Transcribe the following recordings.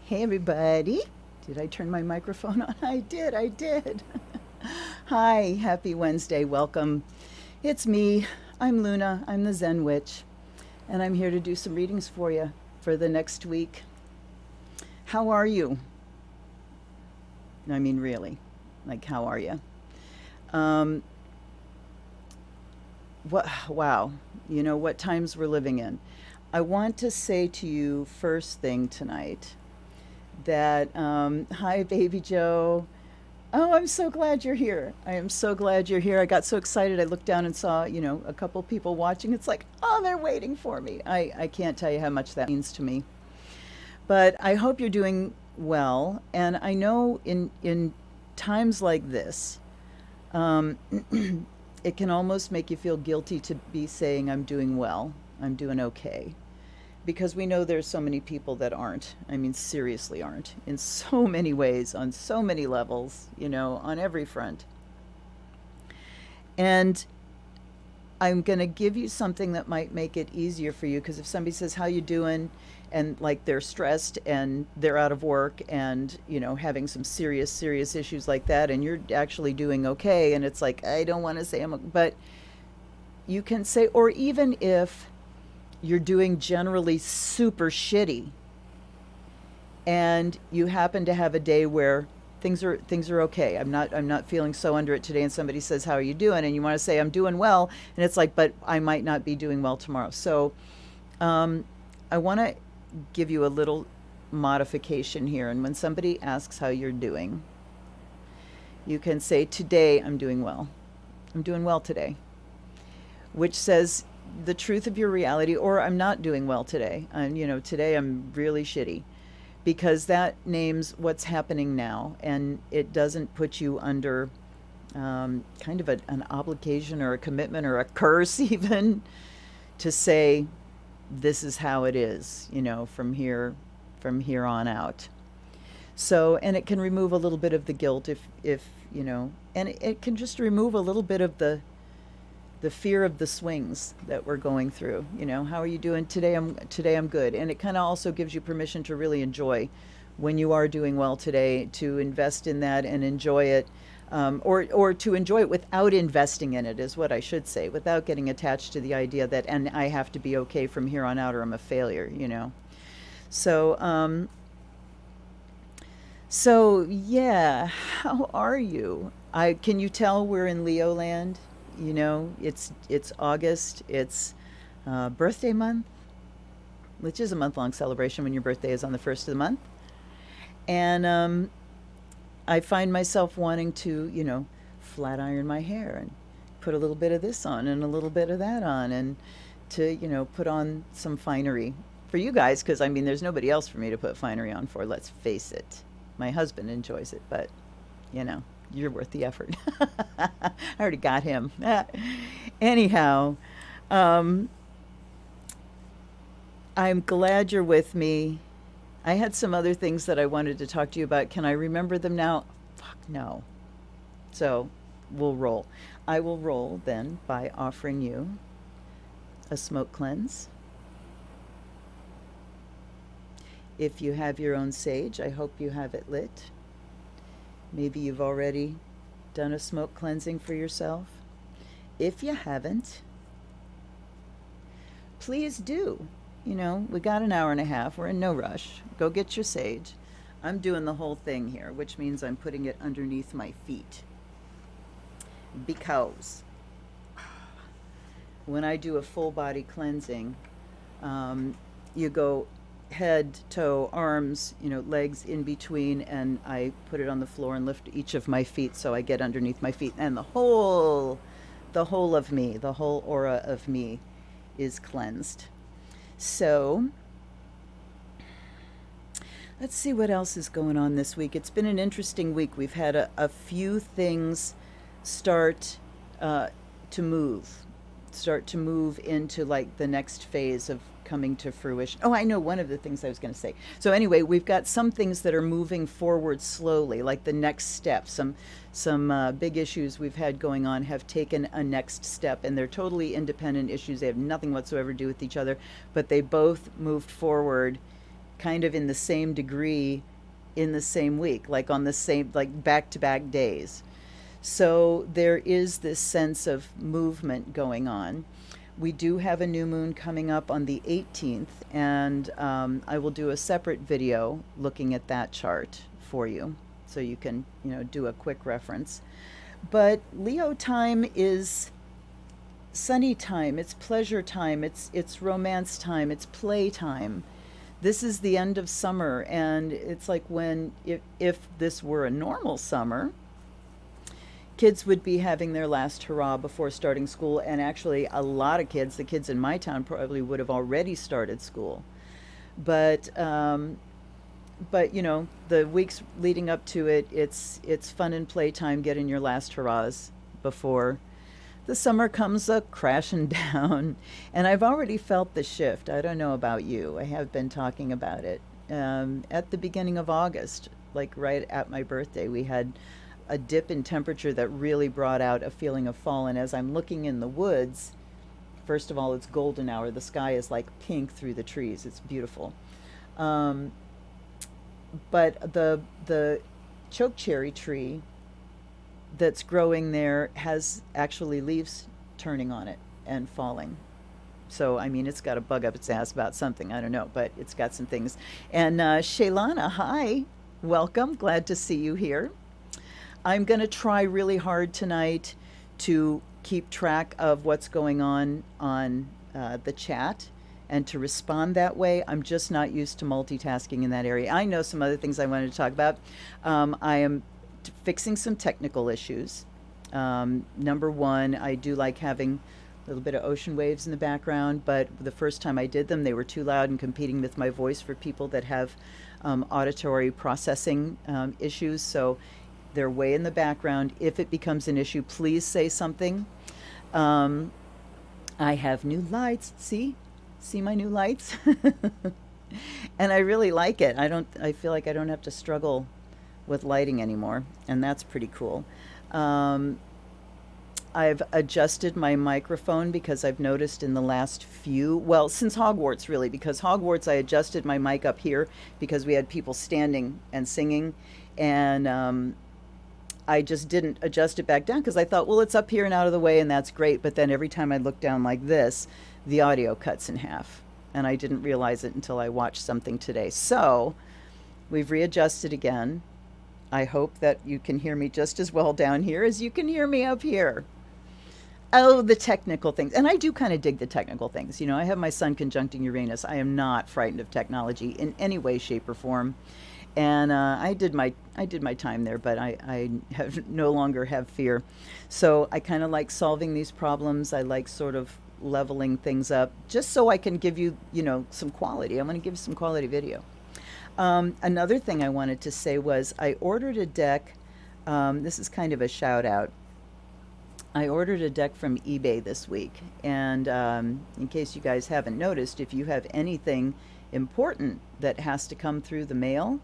Hey, everybody. Did I turn my microphone on? I did. Hi, happy Wednesday. Welcome. It's me. I'm Luna. I'm the Zen Witch, and I'm here to do some readings for you for the next week. How are you? I mean, really. Like, how are you? Um, wow. You know what times we're living in. I want to say to you first thing tonight that, hi, baby Joe. Oh, I'm so glad you're here. I am so glad you're here. I got so excited. I looked down and saw, a couple people watching. It's like, oh, they're waiting for me. I can't tell you how much that means to me. But I hope you're doing well. And I know in times like this, um, it can almost make you feel guilty to be saying, I'm doing well, I'm doing okay. Because we know there's so many people that aren't. I mean, seriously aren't. In so many ways, on so many levels, on every front. And I'm going to give you something that might make it easier for you because if somebody says how you doing and like they're stressed and they're out of work and having some serious issues like that and you're actually doing okay and it's like I don't want to say but you can say, or even if you're doing generally super shitty and you happen to have a day where things are okay. I'm not feeling so under it today and somebody says how are you doing and you want to say I'm doing well and it's like but I might not be doing well tomorrow. So um, I want to give you a little modification here, and when somebody asks how you're doing, you can say today I'm doing well. I'm doing well today, which says the truth of your reality, or I'm not doing well today. And today I'm really shitty, because that names what's happening now, and it doesn't put you under kind of an obligation or a commitment or a curse even to say this is how it is, from here on out. So, and it can remove a little bit of the guilt if and it can just remove a little bit of the fear of the swings that we're going through. How are you doing today? I'm good. And it kind of also gives you permission to really enjoy when you are doing well today, to invest in that and enjoy it. Or to enjoy it without investing in it is what I should say, without getting attached to the idea that, and I have to be okay from here on out or I'm a failure. So yeah, how are you? Can you tell we're in Leo land? It's August. It's birthday month, which is a month-long celebration when your birthday is on the first of the month. And I find myself wanting to, flat iron my hair and put a little bit of this on and a little bit of that on and to, put on some finery for you guys, because I mean, there's nobody else for me to put finery on for, let's face it. My husband enjoys it, but, you know, you're worth the effort. I already got him. Anyhow, um, I'm glad you're with me. I had some other things that I wanted to talk to you about. Can I remember them now? Fuck no. So we'll roll. I will roll then by offering you a smoke cleanse. If you have your own sage, I hope you have it lit. Maybe you've already done a smoke cleansing for yourself. If you haven't, please do. We got an hour and a half. We're in no rush. Go get your sage. I'm doing the whole thing here, which means I'm putting it underneath my feet. Because when I do a full body cleansing, you go head, toe, arms, legs in between, and I put it on the floor and lift each of my feet so I get underneath my feet. And the whole of me, the whole aura of me is cleansed. So, let's see what else is going on this week. It's been an interesting week. We've had a few things start to move, into like the next phase of coming to fruition. Oh, I know one of the things I was going to say. So anyway, we've got some things that are moving forward slowly, like the next step. Some big issues we've had going on have taken a next step, and they're totally independent issues. They have nothing whatsoever to do with each other, but they both moved forward kind of in the same degree in the same week, like on the same, like back to back days. So there is this sense of movement going on. We do have a new moon coming up on the 18th, and I will do a separate video looking at that chart for you so you can, do a quick reference. But Leo time is sunny time, it's pleasure time, it's romance time, it's play time. This is the end of summer, and it's like when if this were a normal summer, kids would be having their last hurrah before starting school, and actually a lot of kids, the kids in my town probably would have already started school. But the weeks leading up to it, it's fun and playtime, getting your last hurrahs before the summer comes a crashing down. And I've already felt the shift. I don't know about you. I have been talking about it. At the beginning of August, like right at my birthday, we had a dip in temperature that really brought out a feeling of fall. And as I'm looking in the woods, first of all, it's golden hour. The sky is like pink through the trees. It's beautiful. But the chokecherry tree that's growing there has actually leaves turning on it and falling. So, I mean, it's got a bug up its ass about something. I don't know, but it's got some things. And Shaylana, hi. Welcome. Glad to see you here. I'm going to try really hard tonight to keep track of what's going on the chat and to respond that way. I'm just not used to multitasking in that area. I know some other things I wanted to talk about. I am fixing some technical issues. Number one, I do like having a little bit of ocean waves in the background, but the first time I did them, they were too loud and competing with my voice for people that have auditory processing issues. So they're way in the background. If it becomes an issue, please say something. I have new lights. See my new lights? And I really like it. I feel like I don't have to struggle with lighting anymore, and that's pretty cool. I've adjusted my microphone because I've noticed in the last since Hogwarts really, because Hogwarts I adjusted my mic up here because we had people standing and singing, and I just didn't adjust it back down because I thought, well, it's up here and out of the way, and that's great. But then every time I look down like this, the audio cuts in half. And I didn't realize it until I watched something today. So we've readjusted again. I hope that you can hear me just as well down here as you can hear me up here. Oh, the technical things. And I do kind of dig the technical things. I have my sun conjuncting Uranus. I am not frightened of technology in any way, shape, or form. And I did my time there, but I have no longer have fear. So I kind of like solving these problems. I like sort of leveling things up just so I can give you, some quality. I'm going to give you some quality video. Another thing I wanted to say was I ordered a deck. This is kind of a shout out. I ordered a deck from eBay this week. And in case you guys haven't noticed, if you have anything important that has to come through the mail,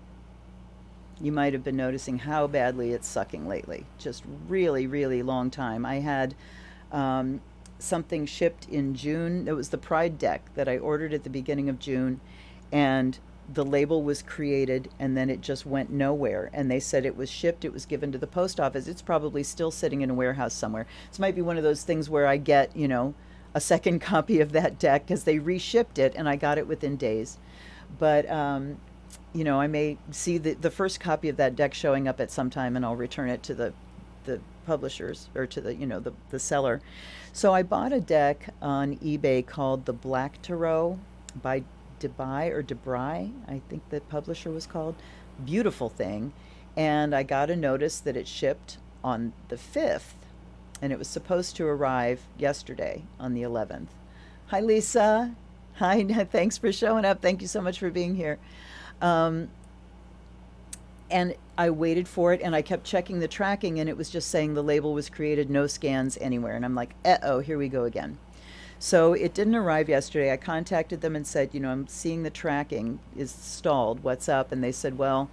you might have been noticing how badly it's sucking lately. Just really, really long time. I had something shipped in June. It was the Pride deck that I ordered at the beginning of June, and the label was created and then it just went nowhere. And they said it was shipped, it was given to the post office. It's probably still sitting in a warehouse somewhere. This might be one of those things where I get, a second copy of that deck because they reshipped it and I got it within days. But I may see the first copy of that deck showing up at some time, and I'll return it to the publishers or to the seller. So I bought a deck on eBay called the Black Tarot by Debray, I think the publisher was called. Beautiful thing. And I got a notice that it shipped on the 5th, and it was supposed to arrive yesterday on the 11th. Hi, Lisa. Hi, thanks for showing up. Thank you so much for being here. And I waited for it, and I kept checking the tracking, and it was just saying the label was created, no scans anywhere. And I'm like, uh-oh, here we go again. So it didn't arrive yesterday. I contacted them and said, I'm seeing the tracking is stalled. What's up? And they said, well,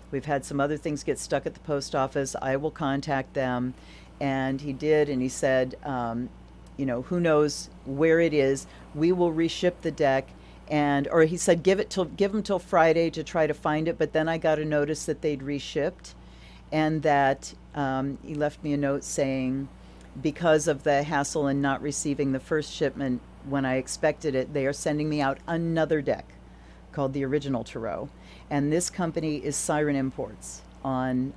we've had some other things get stuck at the post office. I will contact them. And he did, and he said, who knows where it is. We will reship the deck, and or he said give them till Friday to try to find it. But then I got a notice that they'd reshipped, and that he left me a note saying because of the hassle in not receiving the first shipment when I expected it, they are sending me out another deck called the Original Tarot, and this company is Siren Imports on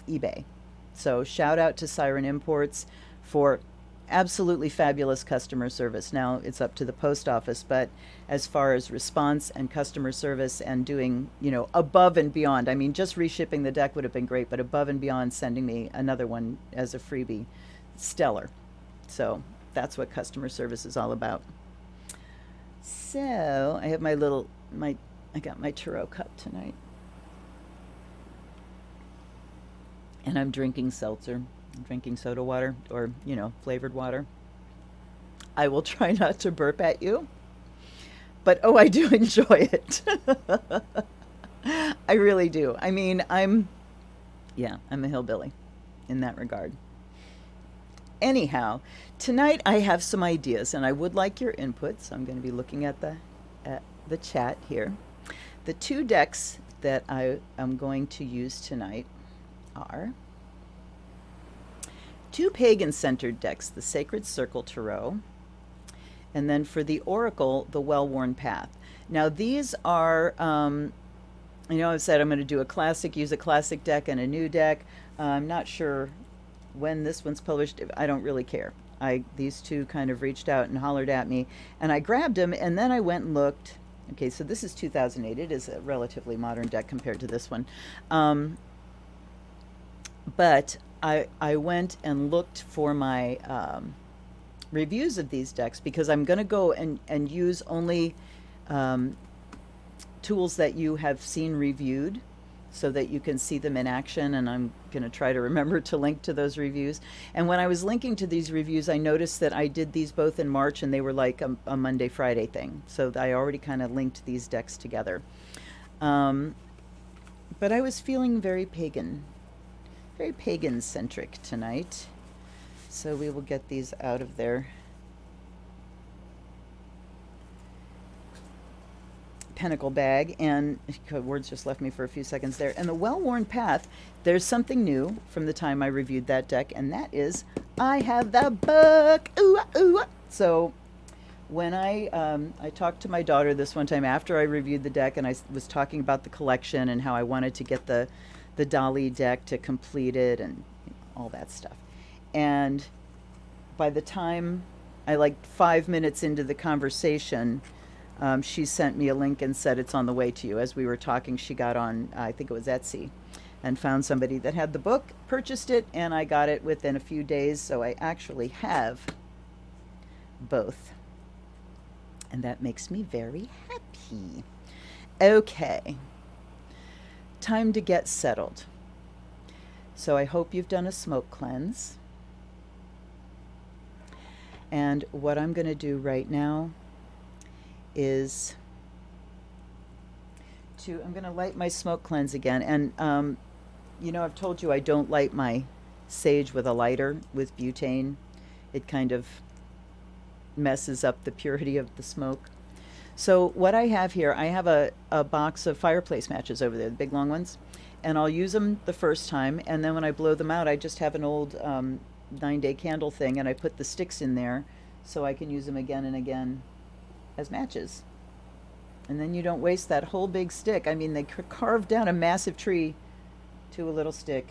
eBay. So shout out to Siren Imports for absolutely fabulous customer service. Now it's up to the post office, but as far as response and customer service and doing, above and beyond, I mean, just reshipping the deck would have been great, but above and beyond sending me another one as a freebie, stellar. So that's what customer service is all about. So I have I got my tarot cup tonight. And I'm drinking seltzer. I'm drinking soda water or, flavored water. I will try not to burp at you, but oh, I do enjoy it. I really do. I mean, I'm a hillbilly in that regard. Anyhow, tonight I have some ideas and I would like your input, so I'm going to be looking at the chat here. The two decks that I am going to use tonight are two pagan-centered decks, the Sacred Circle Tarot, and then for the Oracle, the Well-Worn Path. Now these are, I've said I'm going to use a classic deck and a new deck. I'm not sure when this one's published. I don't really care. These two kind of reached out and hollered at me, and I grabbed them, and then I went and looked. Okay, so this is 2008. It is a relatively modern deck compared to this one. But I went and looked for my reviews of these decks because I'm going to go and use only tools that you have seen reviewed so that you can see them in action, and I'm going to try to remember to link to those reviews. And when I was linking to these reviews, I noticed that I did these both in March, and they were like a Monday, Friday thing. So I already kind of linked these decks together. But I was feeling very pagan-centric tonight. So we will get these out of their pentacle bag, and words just left me for a few seconds there. And the Well-Worn Path, there's something new from the time I reviewed that deck, and that is I have the book. Ooh, ooh. So when I talked to my daughter this one time after I reviewed the deck, and I was talking about the collection and how I wanted to get the Dolly deck to complete it and all that stuff. And by the time 5 minutes into the conversation, she sent me a link and said it's on the way to you. As we were talking, she got on, I think it was Etsy, and found somebody that had the book, purchased it, and I got it within a few days. So I actually have both. And that makes me very happy. Okay. Time to get settled. So I hope you've done a smoke cleanse. And what I'm going to do right now is I'm going to light my smoke cleanse again. And, I've told you I don't light my sage with a lighter, with butane. It kind of messes up the purity of the smoke. So what I have here, I have a box of fireplace matches over there, the big long ones, and I'll use them the first time, and then when I blow them out, I just have an old 9-day candle thing, and I put the sticks in there so I can use them again and again as matches. And then you don't waste that whole big stick. I mean, they carved down a massive tree to a little stick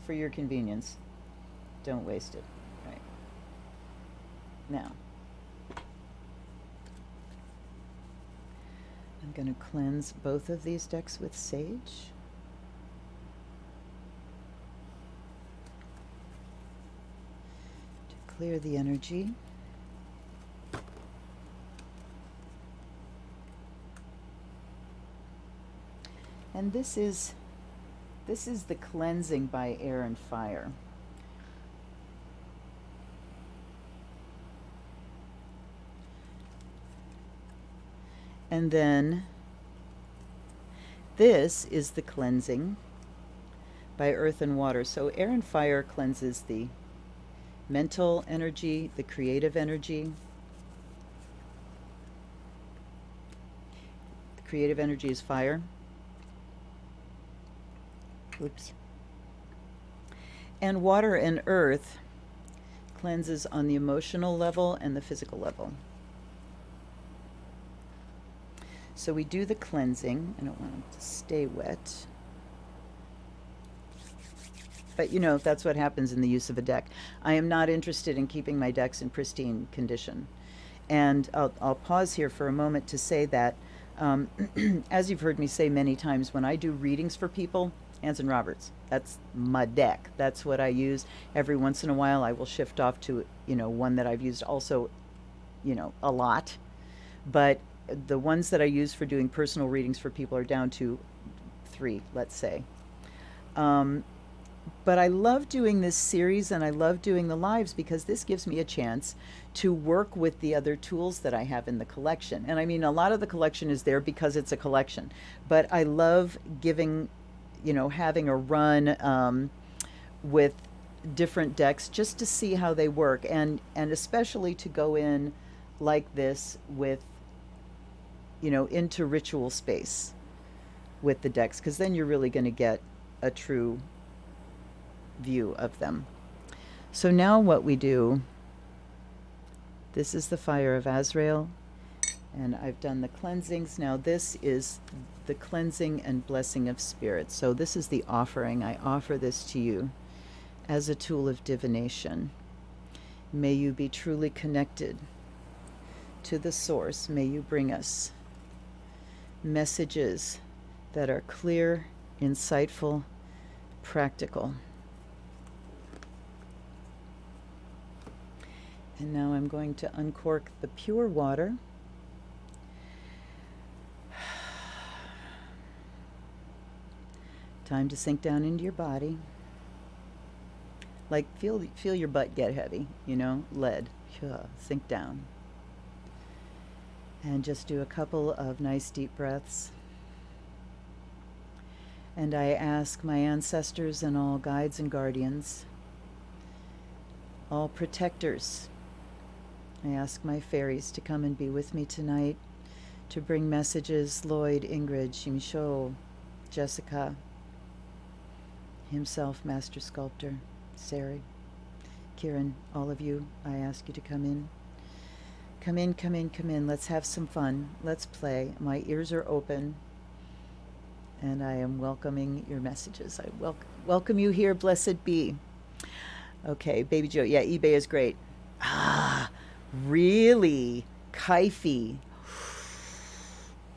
for your convenience. Don't waste it. Right. Now, I'm going to cleanse both of these decks with sage. To clear the energy. And this is the cleansing by air and fire. And then this is the cleansing by earth and water. So air and fire cleanses the mental energy, the creative energy. Creative energy is fire. Oops. And water and earth cleanses on the emotional level and the physical level. So we do the cleansing. I don't want them to stay wet. But you know, that's what happens in the use of a deck. I am not interested in keeping my decks in pristine condition. And I'll pause here for a moment to say that, as you've heard me say many times, when I do readings for people, Anson Roberts, that's my deck. That's what I use. Every once in a while, I will shift off to, you know, one that I've used also, you know, a lot. But the ones that I use for doing personal readings for people are down to 3, let's say. But I love doing this series and I love doing the lives because this gives me a chance to work with the other tools that I have in the collection. And I mean, a lot of the collection is there because it's a collection, but I love giving, you know, having a run with different decks just to see how they work, and especially to go in like this with, you know, into ritual space with the decks, because then you're really going to get a true view of them. So now what we do, this is the fire of Azrael, and I've done the cleansings. Now this is the cleansing and blessing of spirit. So this is the offering. I offer this to you as a tool of divination. May you be truly connected to the source. May you bring us messages that are clear, insightful, practical. And now I'm going to uncork the pure water. Time to sink down into your body. Like feel your butt get heavy, you know, lead. Sink down. And just do a couple of nice deep breaths. And I ask my ancestors and all guides and guardians, all protectors, I ask my fairies to come and be with me tonight, to bring messages. Lloyd, Ingrid, Shimsho, Jessica, himself, Master Sculptor, Sari, Kieran, all of you, I ask you to come in. Come in, come in, come in. Let's have some fun. Let's play. My ears are open, and I am welcoming your messages. I welcome you here, blessed be. Okay, Baby Joe. Yeah, eBay is great. Ah, really? Kaifi.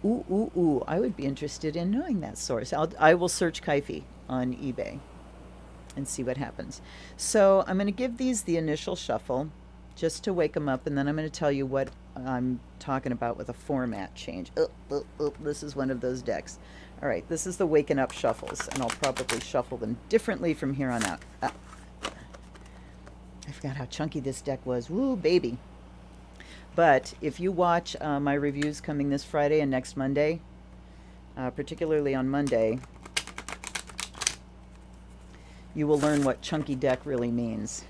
Ooh, ooh, ooh. I would be interested in knowing that source. I will search Kaifi on eBay and see what happens. So I'm going to give these the initial shuffle just to wake them up, and then I'm going to tell you what I'm talking about with a format change. This is one of those decks. All right, this is the Waking Up shuffles, and I'll probably shuffle them differently from here on out. I forgot how chunky this deck was. Woo, baby. But if you watch my reviews coming this Friday and next Monday, particularly on Monday, you will learn what chunky deck really means.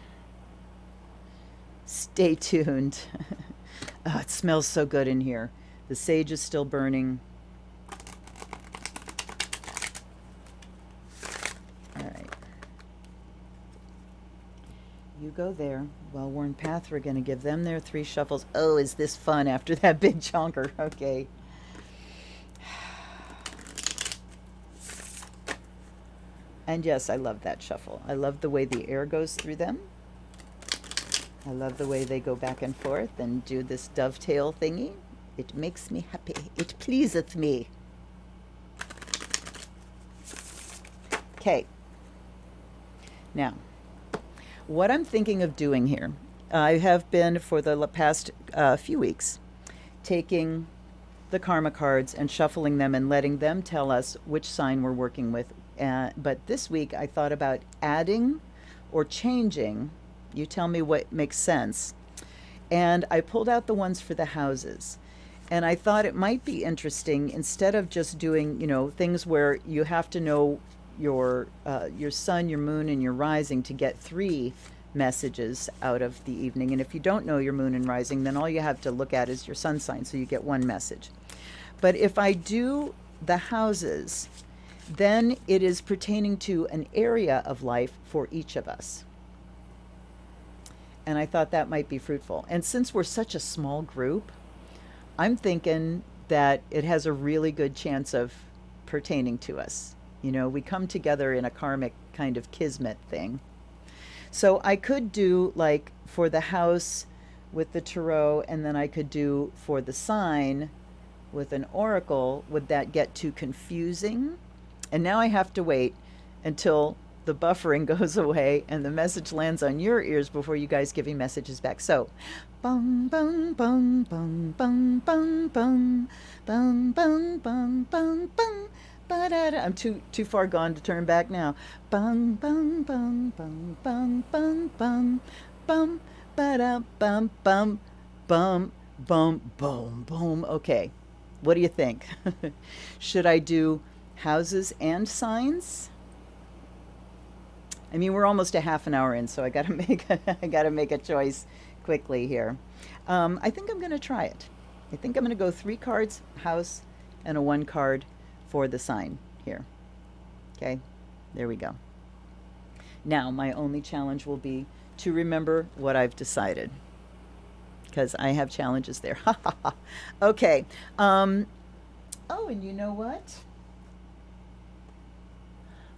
Stay tuned. Oh, it smells so good in here. The sage is still burning. All right. You go there. Well-worn path, we're going to give them their 3 shuffles. Oh, is this fun after that big chonker? Okay. And yes, I love that shuffle. I love the way the air goes through them. I love the way they go back and forth and do this dovetail thingy. It makes me happy. It pleaseth me. Okay. Now, what I'm thinking of doing here, I have been for the past few weeks taking the karma cards and shuffling them and letting them tell us which sign we're working with. But this week I thought about adding or changing. You tell me what makes sense. And I pulled out the ones for the houses. And I thought it might be interesting, instead of just doing, you know, things where you have to know your sun, your moon, and your rising to get 3 messages out of the evening. And if you don't know your moon and rising, then all you have to look at is your sun sign, so you get 1 message. But if I do the houses, then it is pertaining to an area of life for each of us. And I thought that might be fruitful. And since we're such a small group, I'm thinking that it has a really good chance of pertaining to us. You know, we come together in a karmic kind of kismet thing. So I could do like for the house with the tarot, and then I could do for the sign with an oracle. Would that get too confusing? And now I have to wait until the buffering goes away and the message lands on your ears before you guys give me messages back. So, bung bung bung bung bung bung bung bung bung bung bung bung. I'm too far gone to turn back now. Bung bung bung bung bung bung bung bum ba bum bum bum bum boom boom. Okay, what do you think? Should I do houses and signs? I mean, we're almost a half an hour in, so I gotta make a choice quickly here. I think I'm gonna try it. I think I'm gonna go 3 cards house and a 1 card for the sign here. Okay, there we go. Now my only challenge will be to remember what I've decided, because I have challenges there. Okay. Oh, and you know what?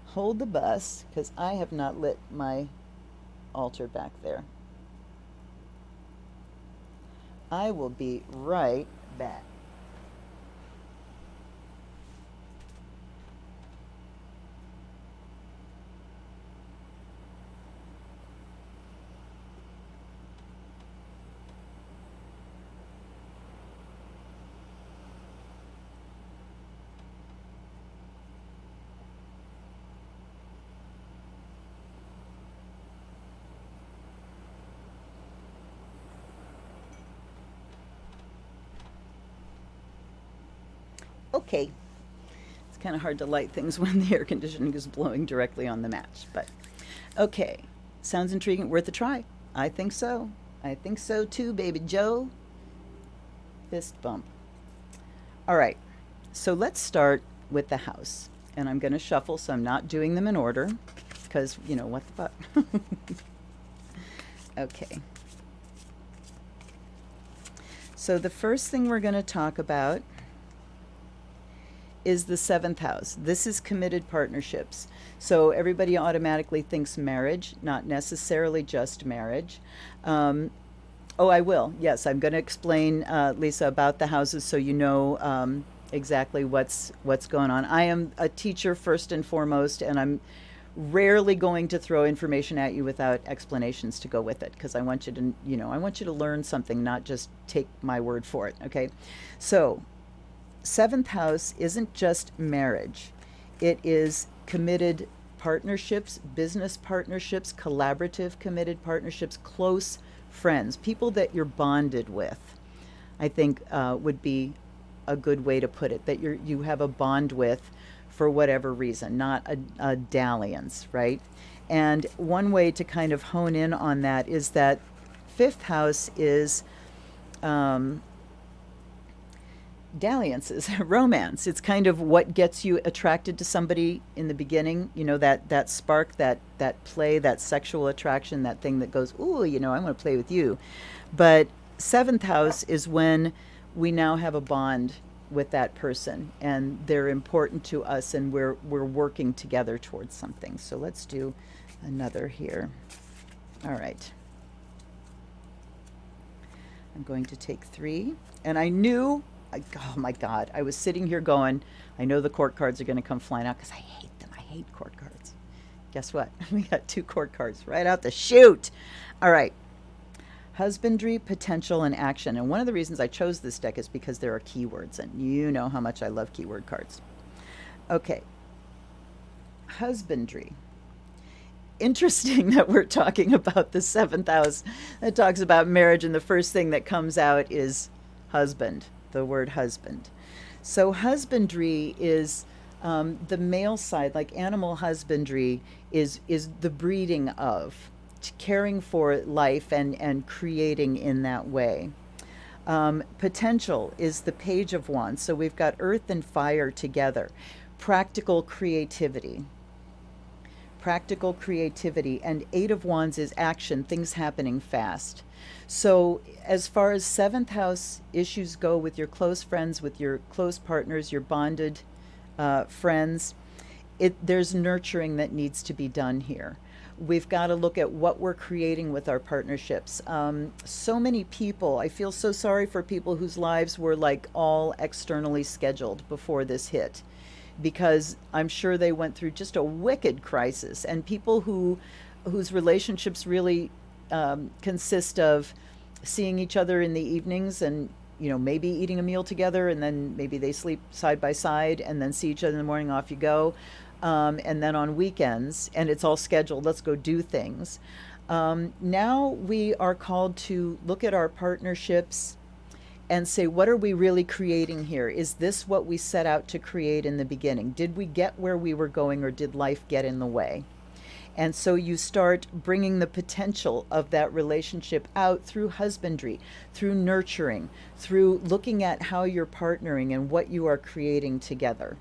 Hold the bus, because I have not lit my altar back there. I will be right back. Okay. It's kind of hard to light things when the air conditioning is blowing directly on the match, but okay. Sounds intriguing, worth a try. I think so. I think so too, baby Joe. Fist bump. All right. So let's start with the house. And I'm going to shuffle, so I'm not doing them in order because, you know, what the fuck. Okay. So the first thing we're going to talk about is the 7th house. This is committed partnerships. So everybody automatically thinks marriage, not necessarily just marriage. Oh, I will. Yes, I'm going to explain, Lisa, about the houses so you know exactly what's going on. I am a teacher first and foremost, and I'm rarely going to throw information at you without explanations to go with it, because I want you to, you know, I want you to learn something, not just take my word for it. Okay, so 7th house isn't just marriage. It is committed partnerships, business partnerships, collaborative committed partnerships, close friends, people that you're bonded with, I think would be a good way to put it, that you have a bond with for whatever reason, not a dalliance, right? And one way to kind of hone in on that is that 5th house is dalliances, romance. It's kind of what gets you attracted to somebody in the beginning, you know, that spark, that play, that sexual attraction, that thing that goes, ooh, you know, I want to play with you. But 7th house is when we now have a bond with that person and they're important to us and we're working together towards something. So let's do another here. All right. I'm going to take 3, and I knew, oh my God, I was sitting here going, I know the court cards are going to come flying out because I hate them. I hate court cards. Guess what? We got 2 court cards right out the chute. All right. Husbandry, potential, and action. And one of the reasons I chose this deck is because there are keywords, and you know how much I love keyword cards. Okay. Husbandry. Interesting that we're talking about the 7th house that talks about marriage, and the first thing that comes out is husband, the word husband. So husbandry is the male side, like animal husbandry is the breeding of, caring for life and creating in that way. Potential is the Page of Wands. So we've got earth and fire together. Practical creativity. Practical creativity. And Eight of Wands is action, things happening fast. So as far as seventh house issues go with your close friends, with your close partners, your bonded friends, there's nurturing that needs to be done here. We've got to look at what we're creating with our partnerships. So many people, I feel so sorry for people whose lives were like all externally scheduled before this hit, because I'm sure they went through just a wicked crisis. And people whose relationships really consist of seeing each other in the evenings and maybe eating a meal together, and then maybe they sleep side by side and then see each other in the morning, off you go. And then on weekends, and it's all scheduled, let's go do things. Now we are called to look at our partnerships and say, what are we really creating here? Is this what we set out to create in the beginning? Did we get where we were going, or did life get in the way? And so you start bringing the potential of that relationship out through husbandry, through nurturing, through looking at how you're partnering and what you are creating together.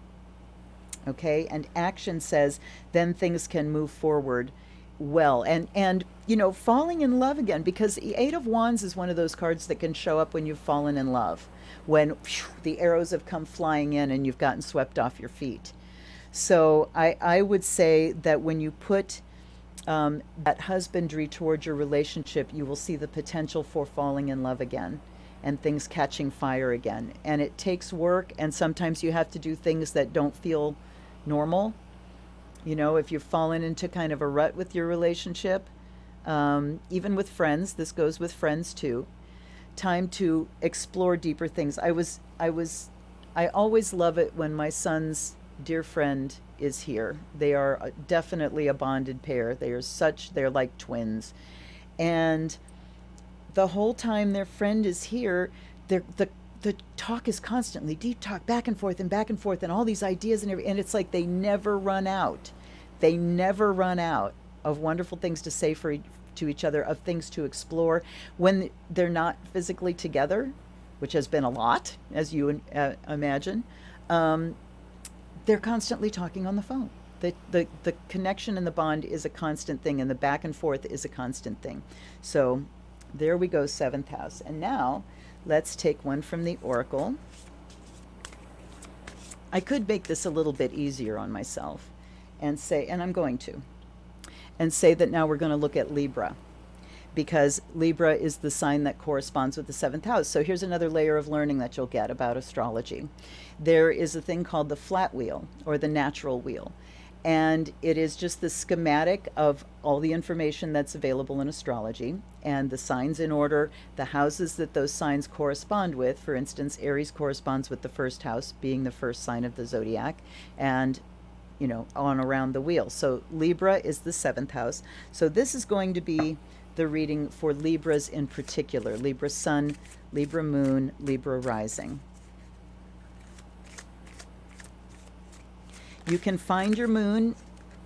Okay, and action says then things can move forward well. And falling in love again, because the Eight of Wands is one of those cards that can show up when you've fallen in love, when the arrows have come flying in and you've gotten swept off your feet. So I would say that when you put that husbandry towards your relationship, you will see the potential for falling in love again and things catching fire again. And it takes work, and sometimes you have to do things that don't feel normal. If you've fallen into kind of a rut with your relationship, even with friends, this goes with friends too. Time to explore deeper things. I always love it when my son's dear friend is here. They are definitely a bonded pair. They're like twins. And the whole time their friend is here, the talk is constantly deep talk, back and forth and all these ideas and it's like they never run out. They never run out of wonderful things to say to each other, of things to explore when they're not physically together, which has been a lot, as you imagine. They're constantly talking on the phone. The connection and the bond is a constant thing, and the back and forth is a constant thing. So there we go, seventh house. And now let's take one from the Oracle. I could make this a little bit easier on myself and say, and I'm going to, and say that now we're going to look at Libra, because Libra is the sign that corresponds with the seventh house. So here's another layer of learning that you'll get about astrology. There is a thing called the flat wheel, or the natural wheel. And it is just the schematic of all the information that's available in astrology, and the signs in order, the houses that those signs correspond with. For instance, Aries corresponds with the first house, being the first sign of the zodiac, and on around the wheel. So Libra is the seventh house. So this is going to be the reading for Libras in particular: Libra Sun, Libra Moon, Libra Rising. You can find your moon,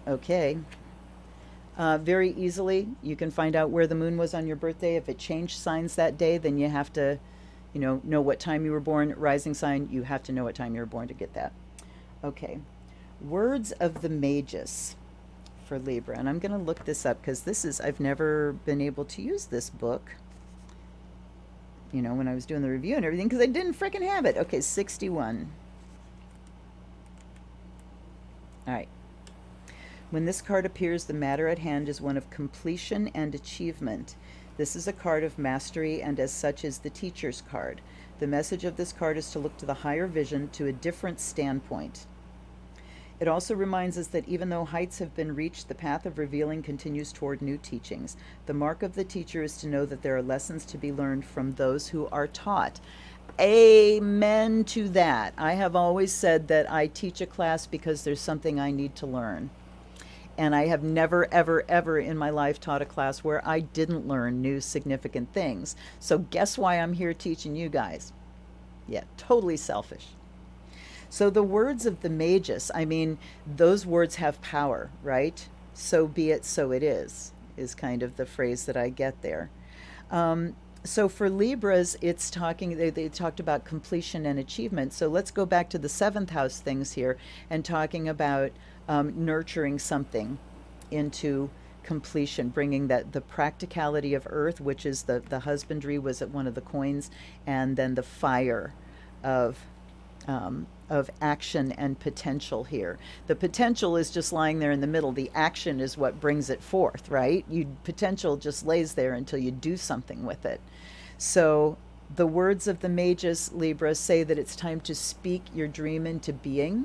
very easily. You can find out where the moon was on your birthday. If it changed signs that day, then you have to, know what time you were born. Rising sign, you have to know what time you were born to get that. Okay, words of the Magus for Libra. And I'm going to look this up, because I've never been able to use this book, when I was doing the review and everything, because I didn't frickin' have it. Okay, 61. All right. When this card appears, the matter at hand is one of completion and achievement. This is a card of mastery, and as such is the teacher's card. The message of this card is to look to the higher vision, to a different standpoint. It also reminds us that even though heights have been reached, the path of revealing continues toward new teachings. The mark of the teacher is to know that there are lessons to be learned from those who are taught. Amen to that. I have always said that I teach a class because there's something I need to learn. And I have never, ever, ever in my life taught a class where I didn't learn new significant things. So guess why I'm here teaching you guys? Yeah, totally selfish. So the words of the Magus, those words have power, right? So be it, so it is kind of the phrase that I get there. So for Libras, it's talking, they talked about completion and achievement. So let's go back to the seventh house things here and talking about nurturing something into completion, bringing that the practicality of earth, which is the husbandry was at one of the coins, and then the fire of action and potential here. The potential is just lying there in the middle. The action is what brings it forth, right? Potential just lays there until you do something with it. So the words of the Magus, Libra, say that it's time to speak your dream into being.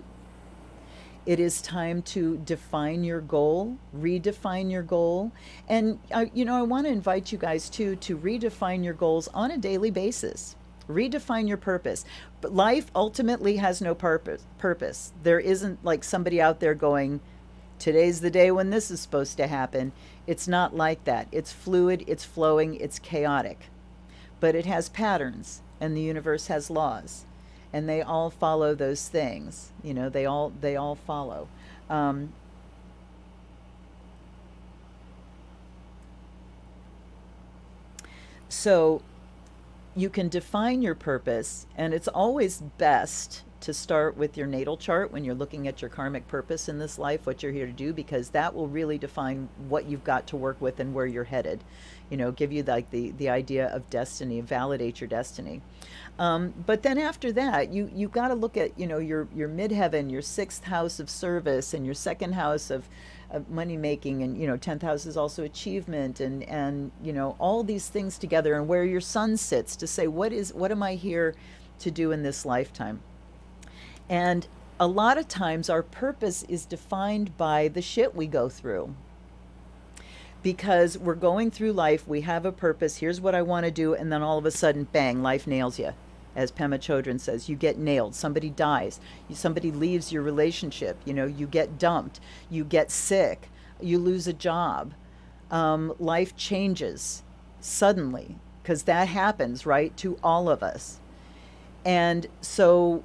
It is time to define your goal, redefine your goal. And, I want to invite you guys, too, to redefine your goals on a daily basis. Redefine your purpose. But life ultimately has no purpose. There isn't like somebody out there going, today's the day when this is supposed to happen. It's not like that. It's fluid, it's flowing, it's chaotic. But it has patterns, and the universe has laws, and they all follow those things. They all follow. So you can define your purpose, and it's always best to start with your natal chart when you're looking at your karmic purpose in this life, what you're here to do, because that will really define what you've got to work with and where you're headed. Give you like the idea of destiny, validate your destiny. But then after that, you got to look at your midheaven, your sixth house of service, and your second house of money making, and 10th house is also achievement, and all these things together, and where your sun sits to say what am I here to do in this lifetime. And a lot of times our purpose is defined by the shit we go through, because we're going through life, we have a purpose, here's what I want to do, and then all of a sudden, bang, life nails you. As Pema Chodron says, you get nailed, somebody dies, somebody leaves your relationship, you get dumped, you get sick, you lose a job, life changes suddenly, because that happens, right, to all of us. And so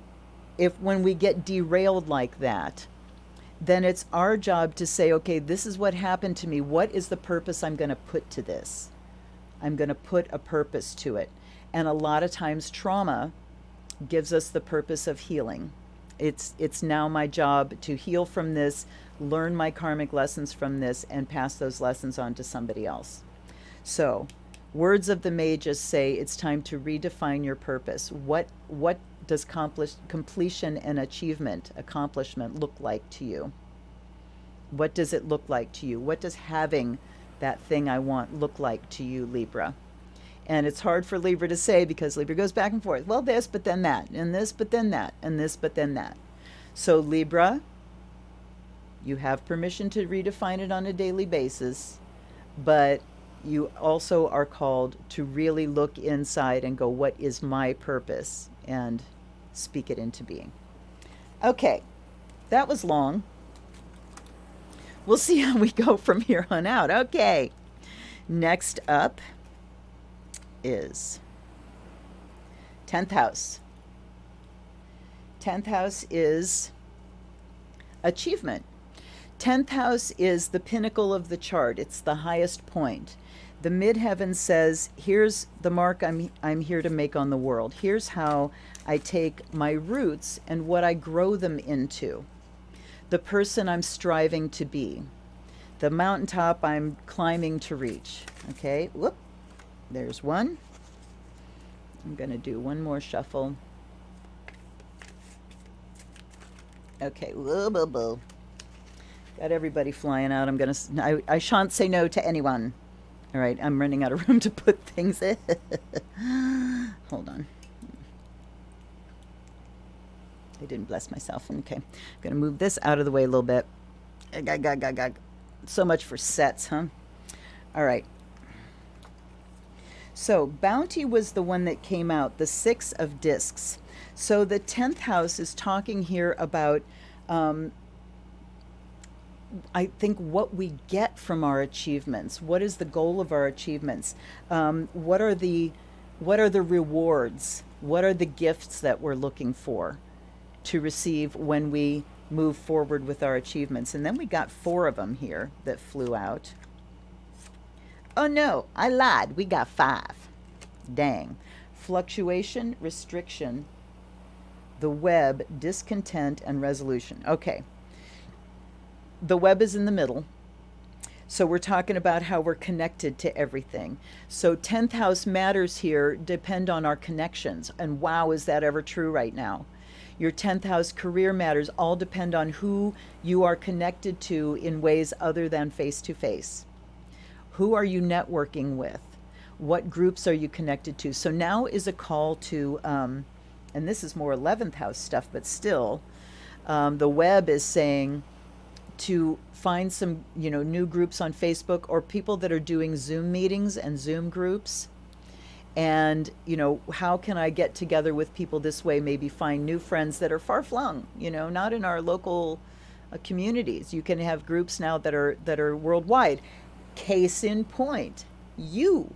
when we get derailed like that, then it's our job to say, okay, this is what happened to me. What is the purpose I'm going to put to this? I'm going to put a purpose to it. And a lot of times trauma gives us the purpose of healing. It's now my job to heal from this, learn my karmic lessons from this, and pass those lessons on to somebody else. So, words of the Magus say it's time to redefine your purpose. What does completion and accomplishment look like to you? What does it look like to you? What does having that thing I want look like to you, Libra? And it's hard for Libra to say, because Libra goes back and forth. Well, this, but then that, and this, but then that, and this, but then that. So Libra, you have permission to redefine it on a daily basis, but you also are called to really look inside and go, what is my purpose? And speak it into being. Okay, that was long. We'll see how we go from here on out. Okay, next up is 10th house. 10th house is achievement. 10th house is the pinnacle of the chart. It's the highest point. The midheaven says, here's the mark I'm here to make on the world. Here's how I take my roots and what I grow them into. The person I'm striving to be. The mountaintop I'm climbing to reach. Okay, whoop. There's one. I'm going to do one more shuffle. Okay, whoa, boo, boo. Got everybody flying out. I shan't say no to anyone. All right, I'm running out of room to put things in. Hold on. I didn't bless myself. Okay, I'm going to move this out of the way a little bit. So much for sets, huh? All right. So bounty was the one that came out, the 6 of discs. So the 10th house is talking here about, I think, what we get from our achievements. What is the goal of our achievements? What are the rewards? What are the gifts that we're looking for to receive when we move forward with our achievements? And then we got 4 of them here that flew out. Oh no, I lied. We got 5. Dang. Fluctuation, restriction, the web, discontent, and resolution. Okay. The web is in the middle. So we're talking about how we're connected to everything. So 10th house matters here depend on our connections. And wow, is that ever true right now? Your 10th house career matters all depend on who you are connected to in ways other than face to face. Who are you networking with? What groups are you connected to? So now is a call to, and this is more 11th house stuff, but still, the web is saying to find some, new groups on Facebook or people that are doing Zoom meetings and Zoom groups. And, how can I get together with people this way? Maybe find new friends that are far flung, not in our local communities. You can have groups now that are worldwide. Case in point, you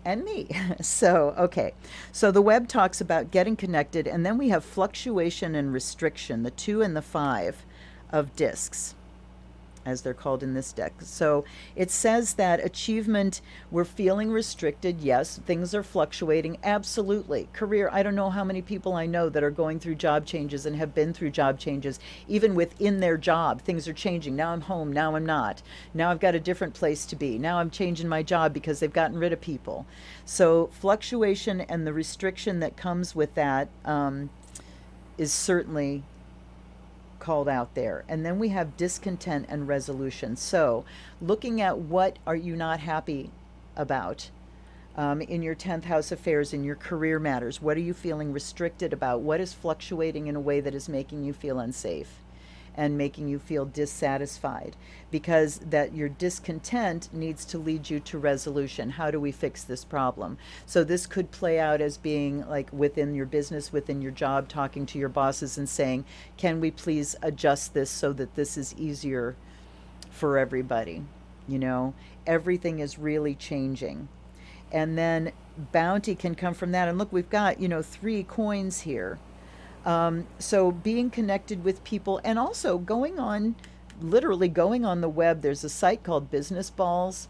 and me. So, okay. So the web talks about getting connected, and then we have fluctuation and restriction, the 2 and the 5 of discs, as they're called in this deck. So it says that achievement, we're feeling restricted. Yes, things are fluctuating. Absolutely. Career, I don't know how many people I know that are going through job changes and have been through job changes. Even within their job, things are changing. Now I'm home, now I'm not. Now I've got a different place to be. Now I'm changing my job because they've gotten rid of people. So fluctuation and the restriction that comes with that is certainly called out there. And then we have discontent and resolution. So looking at what are you not happy about in your 10th house affairs, in your career matters. What are you feeling restricted about? What is fluctuating in a way that is making you feel unsafe and making you feel dissatisfied? Because that your discontent needs to lead you to resolution. How do we fix this problem? So this could play out as being like within your business, within your job, talking to your bosses and saying, can we please adjust this so that this is easier for everybody? Everything is really changing. And then bounty can come from that. And look, we've got, 3 coins here. So being connected with people and also literally going on the web. There's a site called Business Balls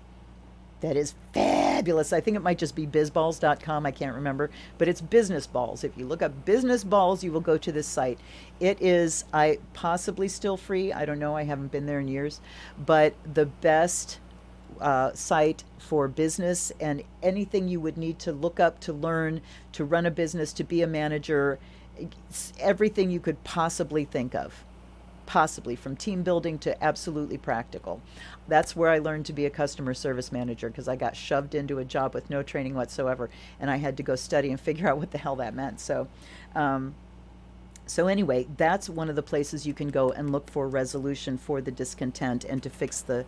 that is fabulous. I think it might just be bizballs.com. I can't remember, but it's Business Balls. If you look up Business Balls, you will go to this site. It is, possibly still free. I don't know. I haven't been there in years, but the best site for business and anything you would need to look up, to learn, to run a business, to be a manager. Everything you could possibly think of, possibly from team building to absolutely practical. That's where I learned to be a customer service manager, because I got shoved into a job with no training whatsoever, and I had to go study and figure out what the hell that meant. So anyway, that's one of the places you can go and look for resolution for the discontent and to fix the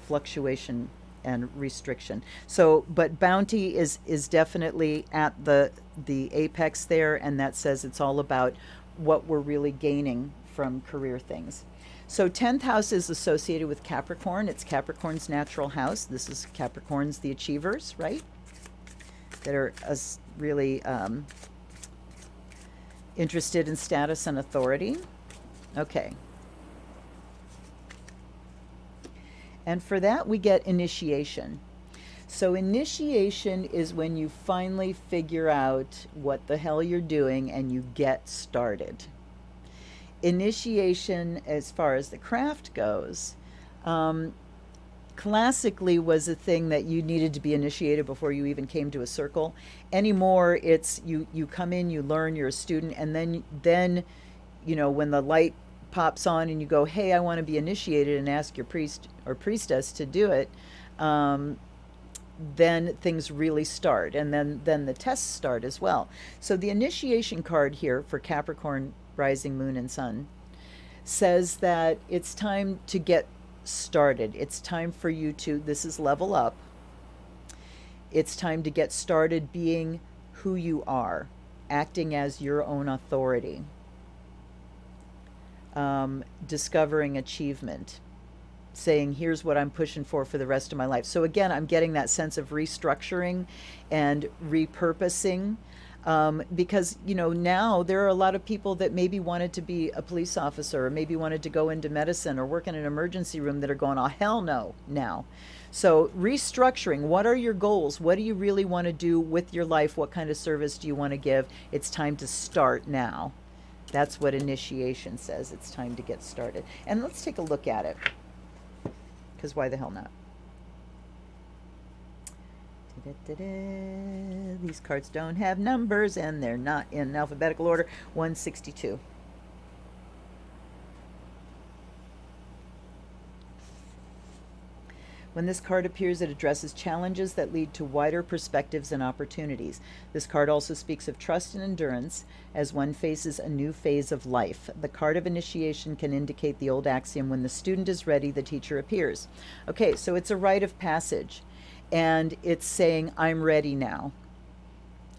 fluctuation and restriction. So, but bounty is definitely at the apex there, and that says it's all about what we're really gaining from career things. So 10th house is associated with Capricorn. It's Capricorn's natural house. This is Capricorn's the achievers, right? That are really interested in status and authority. Okay. And for that, we get initiation. So initiation is when you finally figure out what the hell you're doing and you get started. Initiation, as far as the craft goes, classically was a thing that you needed to be initiated before you even came to a circle. Anymore, it's you come in, you learn, you're a student, and then when the light pops on and you go, hey, I want to be initiated, and ask your priest or priestess to do it, then things really start, and then the tests start as well. So the initiation card here for Capricorn rising moon and sun says that it's time to get started. It's time for you to, this is level up. It's time to get started being who you are, acting as your own authority. Discovering achievement, saying here's what I'm pushing for the rest of my life. So again, I'm getting that sense of restructuring and repurposing. Because, now there are a lot of people that maybe wanted to be a police officer or maybe wanted to go into medicine or work in an emergency room that are going, oh, hell no, now. So restructuring, what are your goals? What do you really want to do with your life? What kind of service do you want to give? It's time to start now. That's what initiation says. It's time to get started. And let's take a look at it. Because why the hell not? Da-da-da-da. These cards don't have numbers and they're not in alphabetical order. 162. When this card appears, it addresses challenges that lead to wider perspectives and opportunities. This card also speaks of trust and endurance as one faces a new phase of life. The card of initiation can indicate the old axiom, when the student is ready, the teacher appears. Okay, so it's a rite of passage, and it's saying, I'm ready now.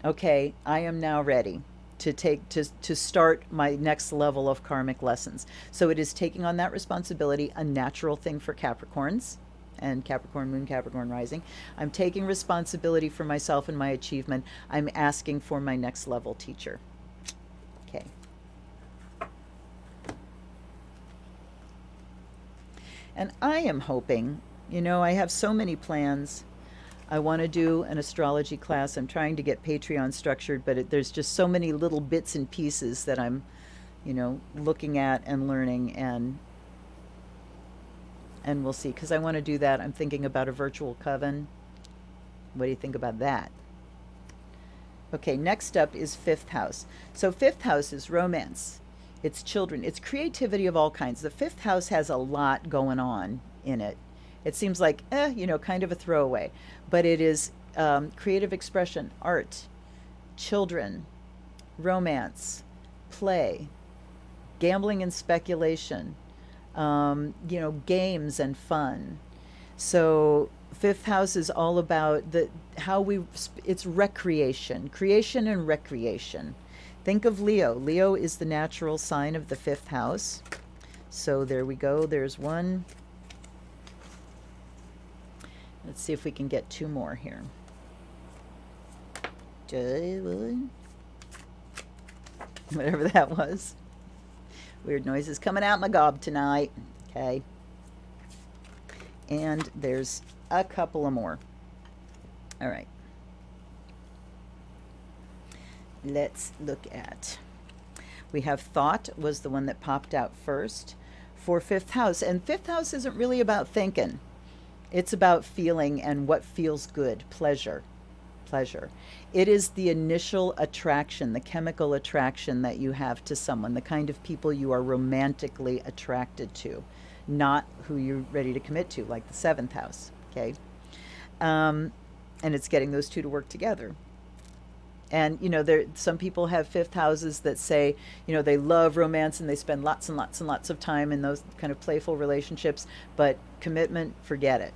Okay, I am now ready to start my next level of karmic lessons. So it is taking on that responsibility, a natural thing for Capricorns and Capricorn Moon, Capricorn Rising. I'm taking responsibility for myself and my achievement. I'm asking for my next level teacher. Okay. And I am hoping, I have so many plans. I want to do an astrology class. I'm trying to get Patreon structured, but there's just so many little bits and pieces that I'm, looking at and learning, and we'll see, because I want to do that. I'm thinking about a virtual coven. What do you think about that? Okay, next up is fifth house. So fifth house is romance. It's children. It's creativity of all kinds. The fifth house has a lot going on in it. It seems like, kind of a throwaway. But it is creative expression, art, children, romance, play, gambling and speculation, games and fun. So fifth house is all about it's recreation, creation and recreation. Think of Leo. Leo is the natural sign of the fifth house. So there we go. There's one. Let's see if we can get two more here. Whatever that was. Weird noises coming out my gob tonight. Okay. And there's a couple of more. All right. Let's look at. We have thought was the one that popped out first for fifth house. And fifth house isn't really about thinking. It's about feeling and what feels good. Pleasure. It is the initial attraction, the chemical attraction that you have to someone, the kind of people you are romantically attracted to, not who you're ready to commit to, like the seventh house, okay? And it's getting those two to work together. And, some people have fifth houses that say, they love romance and they spend lots and lots and lots of time in those kind of playful relationships, but commitment, forget it,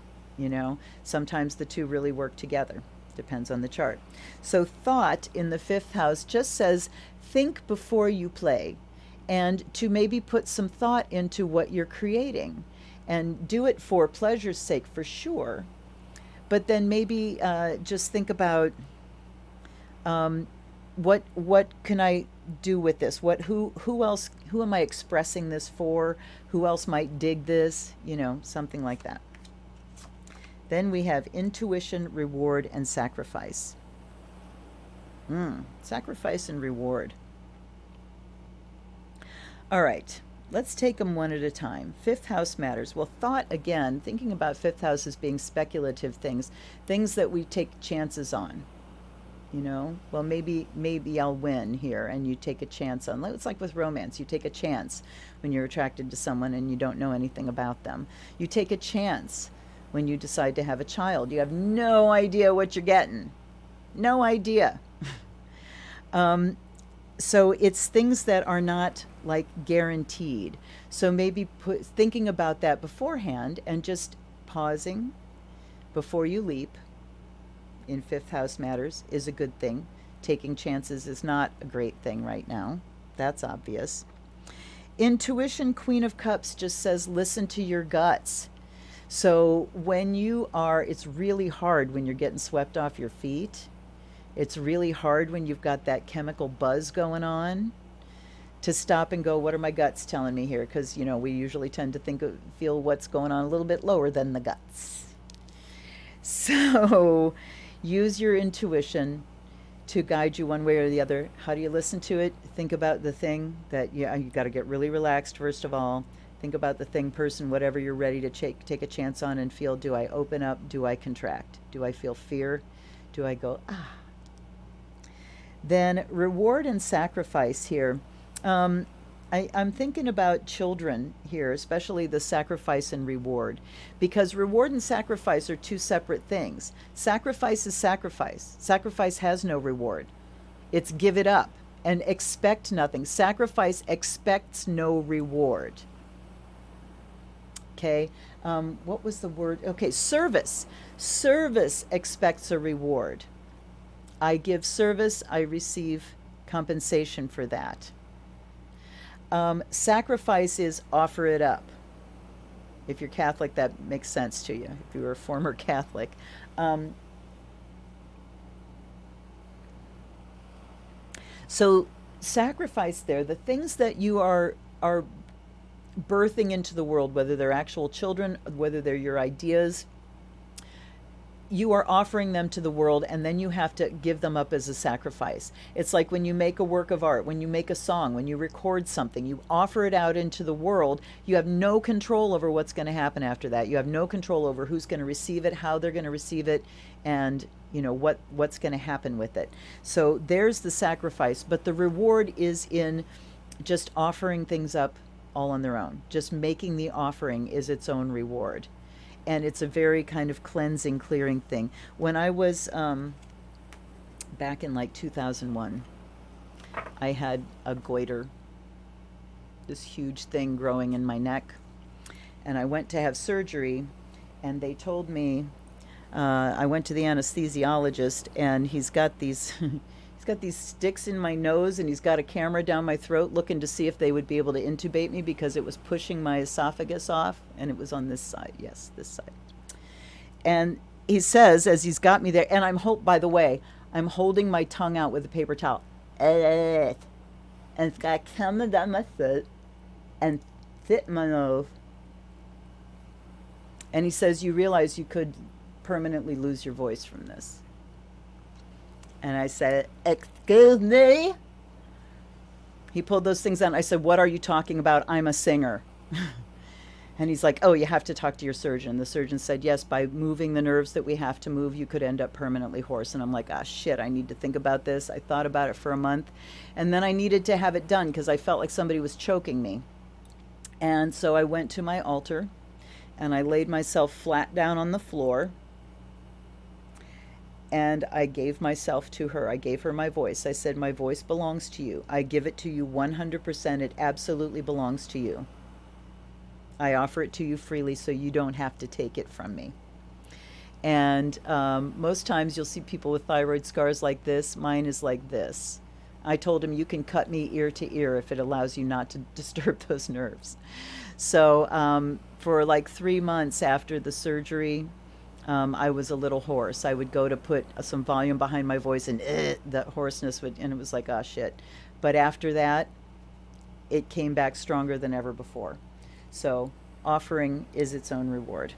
Sometimes the two really work together. Depends on the chart. So thought in the fifth house just says, think before you play, and to maybe put some thought into what you're creating, and do it for pleasure's sake for sure, but then maybe just think about what can I do with this? Who else? Who am I expressing this for? Who else might dig this? Something like that. Then we have intuition, reward, and sacrifice. Sacrifice and reward. All right, let's take them one at a time. Fifth house matters. Well, thought, again, thinking about fifth house as being speculative things that we take chances on. Well, maybe I'll win here, and you take a chance on. It's like with romance. You take a chance when you're attracted to someone and you don't know anything about them. You take a chance when you decide to have a child. You have no idea what you're getting. No idea. So it's things that are not like guaranteed. So maybe thinking about that beforehand and just pausing before you leap in fifth house matters is a good thing. Taking chances is not a great thing right now. That's obvious. Intuition, Queen of Cups, just says listen to your guts. So when it's really hard when you're getting swept off your feet It's really hard when you've got that chemical buzz going on to stop and go, what are my guts telling me here? Because, we usually tend to feel what's going on a little bit lower than the guts. So use your intuition to guide you one way or the other. How do you listen to it? Think about the thing that, you got to get really relaxed first of all. Think about the thing, person, whatever you're ready to take a chance on and feel. Do I open up? Do I contract? Do I feel fear? Do I go, ah? Then reward and sacrifice here. I'm thinking about children here, especially the sacrifice and reward, because reward and sacrifice are two separate things. Sacrifice is sacrifice. Sacrifice has no reward. It's give it up and expect nothing. Sacrifice expects no reward. Okay, what was the word? Okay, service. Service expects a reward. I give service, I receive compensation for that. Sacrifice is offer it up. If you're Catholic, that makes sense to you. If you were a former Catholic. So sacrifice there, the things that you are birthing into the world, whether they're actual children, whether they're your ideas, you are offering them to the world, and then you have to give them up as a sacrifice. It's like when you make a work of art, when you make a song, when you record something, you offer it out into the world. You have no control over what's going to happen after that. You have no control over who's going to receive it, how they're going to receive it, and what's going to happen with it. So there's the sacrifice, but the reward is in just offering things up all on their own. Just making the offering is its own reward. And it's a very kind of cleansing, clearing thing. When I was back in like 2001, I had a goiter, this huge thing growing in my neck. And I went to have surgery, and they told me, I went to the anesthesiologist, and he's got these sticks in my nose, and he's got a camera down my throat looking to see if they would be able to intubate me because it was pushing my esophagus off, and it was on this side. Yes, this side. And he says, as he's got me there, and by the way, I'm holding my tongue out with a paper towel. And it's got coming down my throat and fit my nose. And he says, you realize you could permanently lose your voice from this. And I said, excuse me? He pulled those things out. I said, what are you talking about? I'm a singer. And he's like, oh, you have to talk to your surgeon. The surgeon said, yes, by moving the nerves that we have to move, you could end up permanently hoarse. And I'm like, ah, shit, I need to think about this. I thought about it for a month. And then I needed to have it done because I felt like somebody was choking me. And so I went to my altar, and I laid myself flat down on the floor. And I gave myself to her. I gave her my voice. I said, my voice belongs to you. I give it to you 100%. It absolutely belongs to you. I offer it to you freely so you don't have to take it from me. And most times you'll see people with thyroid scars like this. Mine is like this. I told him, you can cut me ear to ear if it allows you not to disturb those nerves. So for like 3 months after the surgery, I was a little hoarse. I would go to put some volume behind my voice, and the hoarseness and it was like, oh shit. But after that, it came back stronger than ever before. So offering is its own reward.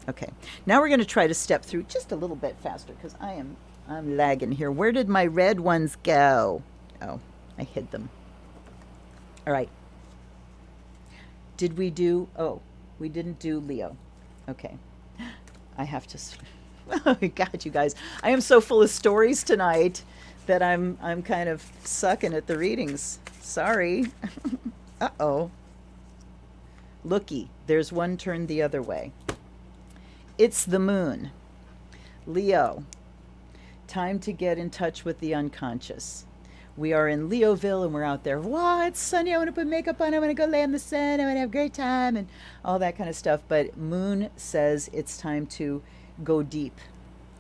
Okay, now we're going to try to step through just a little bit faster because I'm lagging here. Where did my red ones go? Oh, I hid them. All right. We didn't do Leo. Okay. I have to, oh God, you guys, I am so full of stories tonight that I'm kind of sucking at the readings. Sorry. Uh-oh. Looky, there's one turned the other way. It's the moon. Leo, time to get in touch with the unconscious. We are in Leoville, and we're out there. Wow, it's sunny. I want to put makeup on. I want to go lay in the sun. I want to have a great time and all that kind of stuff. But moon says it's time to go deep,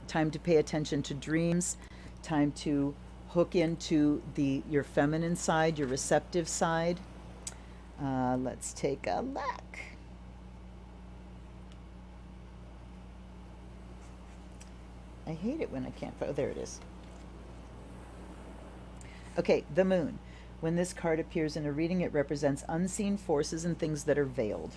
time to pay attention to dreams, time to hook into your feminine side, your receptive side. Let's take a look. I hate it when I can't. Oh, there it is. Okay, the moon. When this card appears in a reading, it represents unseen forces and things that are veiled.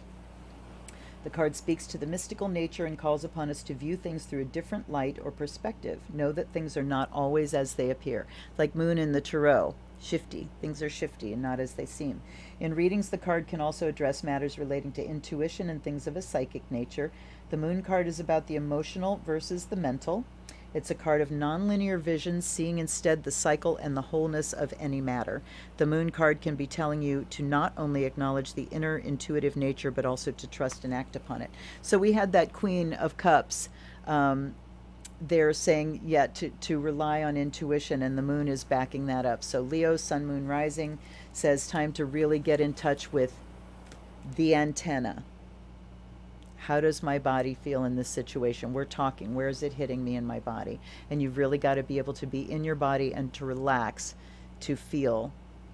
The card speaks to the mystical nature and calls upon us to view things through a different light or perspective. Know that things are not always as they appear. Like moon in the tarot, shifty. Things are shifty and not as they seem. In readings, the card can also address matters relating to intuition and things of a psychic nature. The moon card is about the emotional versus the mental. It's a card of nonlinear vision, seeing instead the cycle and the wholeness of any matter. The moon card can be telling you to not only acknowledge the inner intuitive nature, but also to trust and act upon it. So we had that Queen of Cups. They're saying, yeah, to rely on intuition, and the moon is backing that up. So Leo, sun, moon, rising says time to really get in touch with the antenna. How does my body feel in this situation? We're talking. Where is it hitting me in my body? And you've really got to be able to be in your body and to relax, to feel.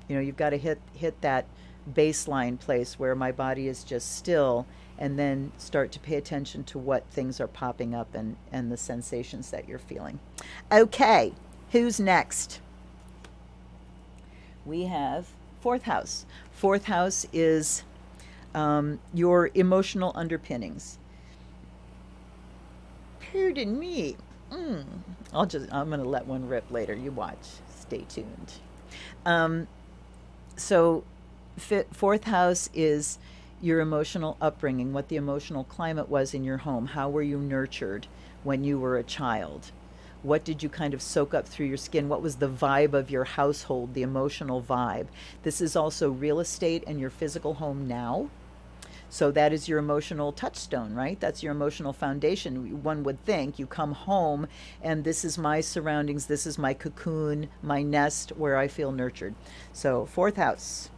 You've got to hit that baseline place where my body is just still, and then start to pay attention to what things are popping up and the sensations that you're feeling. Okay, who's next? We have fourth house. Fourth house is your emotional underpinnings. Pardon me. I'm going to let one rip later. You watch. Stay tuned. So fourth house is your emotional upbringing, what the emotional climate was in your home. How were you nurtured when you were a child? What did you kind of soak up through your skin? What was the vibe of your household, the emotional vibe? This is also real estate and your physical home now. So that is your emotional touchstone, right? That's your emotional foundation. One would think you come home and this is my surroundings, this is my cocoon, my nest where I feel nurtured. So fourth house.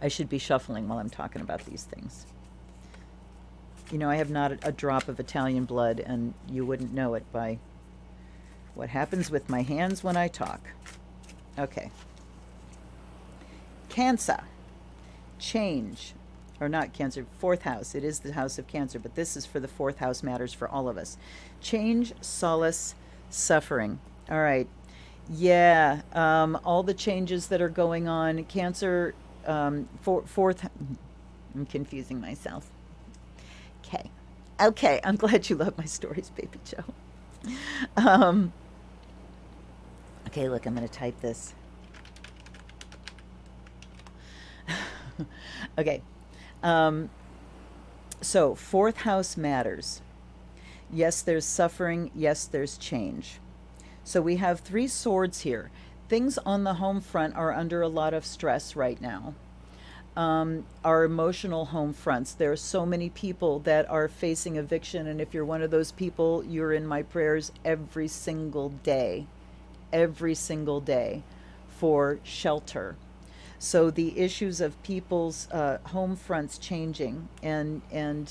I should be shuffling while I'm talking about these things. I have not a drop of Italian blood, and you wouldn't know it by what happens with my hands when I talk. Okay. Cancer, change, or not Cancer, fourth house. It is the house of Cancer, but this is for the fourth house, matters for all of us. Change, solace, suffering. All right. Yeah, all the changes that are going on. Cancer, fourth, I'm confusing myself. Okay, I'm glad you love my stories, Baby Joe. Okay, look, I'm going to type this. Okay. So, fourth house matters. Yes, there's suffering. Yes, there's change. So we have 3 swords here. Things on the home front are under a lot of stress right now. Our emotional home fronts. There are so many people that are facing eviction, and if you're one of those people, you're in my prayers every single day for shelter. So the issues of people's home fronts changing, and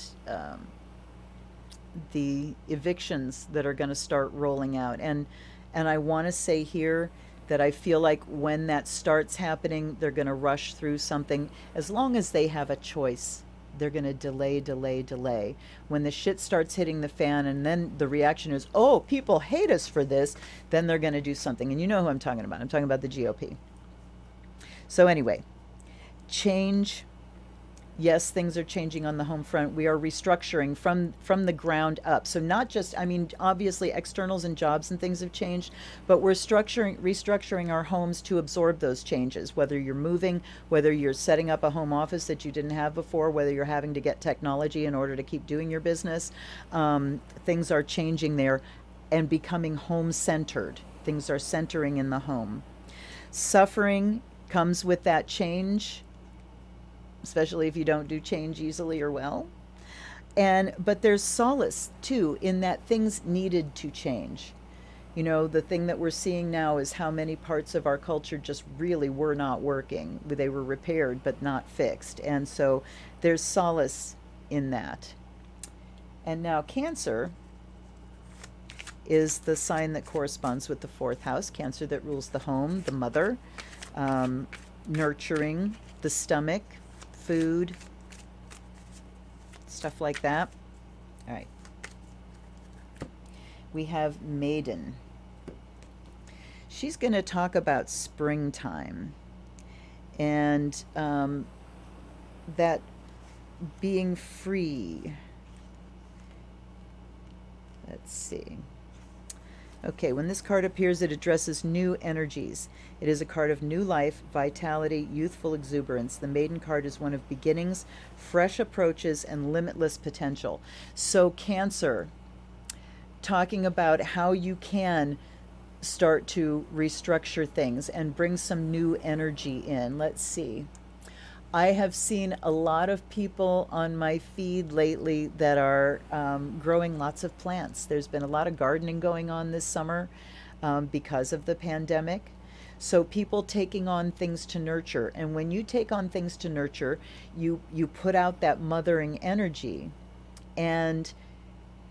the evictions that are going to start rolling out, and I want to say here that I feel like when that starts happening, they're going to rush through something. As long as they have a choice, they're going to delay. When the shit starts hitting the fan, and then the reaction is, oh, people hate us for this, then they're going to do something. And you know who I'm talking about. I'm talking about the GOP. So anyway, change. Yes, things are changing on the home front. We are restructuring from the ground up. So not just, obviously externals and jobs and things have changed, but we're restructuring our homes to absorb those changes. Whether you're moving, whether you're setting up a home office that you didn't have before, whether you're having to get technology in order to keep doing your business, things are changing there and becoming home-centered. Things are centering in the home. Suffering comes with that change, especially if you don't do change easily or well. But there's solace too in that things needed to change. The thing that we're seeing now is how many parts of our culture just really were not working. They were repaired but not fixed. And so there's solace in that. And now Cancer is the sign that corresponds with the fourth house. Cancer that rules the home, the mother, nurturing, the stomach, food, stuff like that. All right. We have Maiden. she's going to talk about springtime and that being free. Let's see. Okay, when this card appears, it addresses new energies. It is a card of new life, vitality, youthful exuberance. The Maiden card is one of beginnings, fresh approaches, and limitless potential. So, Cancer, talking about how you can start to restructure things and bring some new energy in. Let's see. I have seen a lot of people on my feed lately that are growing lots of plants. There's been a lot of gardening going on this summer because of the pandemic. So people taking on things to nurture. And when you take on things to nurture, you put out that mothering energy. And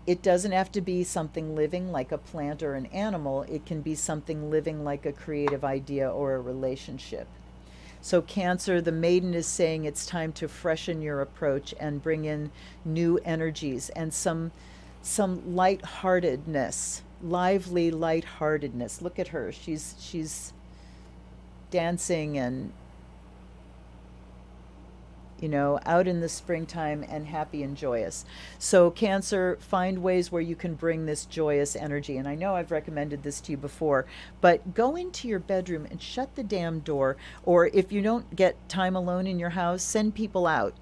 it doesn't have to be something living like a plant or an animal. It can be something living like a creative idea or a relationship. So Cancer, the Maiden is saying it's time to freshen your approach and bring in new energies and some lightheartedness, lively lightheartedness. Look at her. She's dancing and, out in the springtime and happy and joyous. So Cancer, find ways where you can bring this joyous energy. And I know I've recommended this to you before, but go into your bedroom and shut the damn door. Or if you don't get time alone in your house, send people out.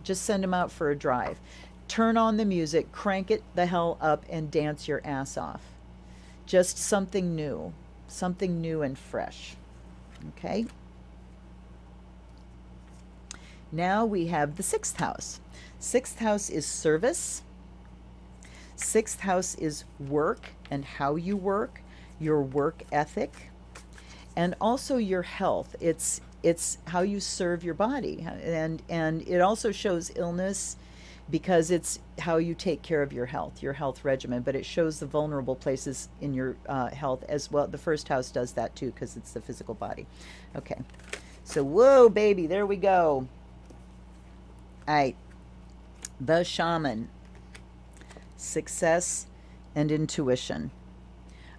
Just send them out for a drive. Turn on the music, crank it the hell up, and dance your ass off. Just something new and fresh. Okay? Now we have the 6th house. 6th house is service. 6th house is work and how you work, your work ethic, and also your health. It's how you serve your body, and it also shows illness because it's how you take care of your health regimen, but it shows the vulnerable places in your health as well. The 1st house does that too because it's the physical body. Okay, so whoa, baby, there we go. All right, the Shaman, success and intuition.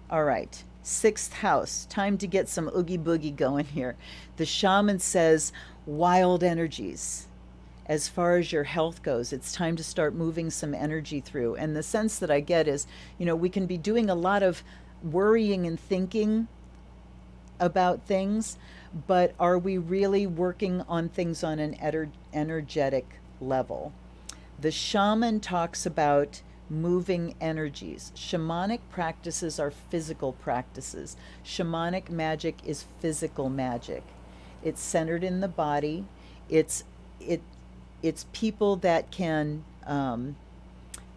All right, 6th house, time to get some oogie boogie going here. The Shaman says wild energies. As far as your health goes, it's time to start moving some energy through. And the sense that I get is, we can be doing a lot of worrying and thinking about things, but are we really working on things on an energetic level? The Shaman talks about moving energies. Shamanic practices are physical practices. Shamanic magic is physical magic. It's centered in the body. It's people that can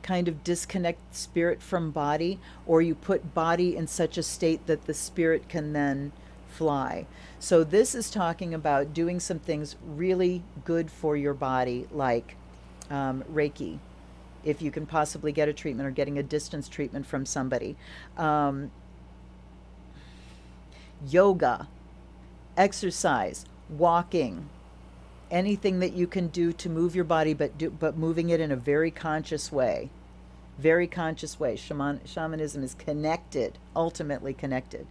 kind of disconnect spirit from body, or you put body in such a state that the spirit can then fly. So this is talking about doing some things really good for your body, like Reiki, if you can possibly get a treatment, or getting a distance treatment from somebody. Yoga, exercise, walking, anything that you can do to move your body, but moving it in a very conscious way. Very conscious way. Shamanism is connected, ultimately connected.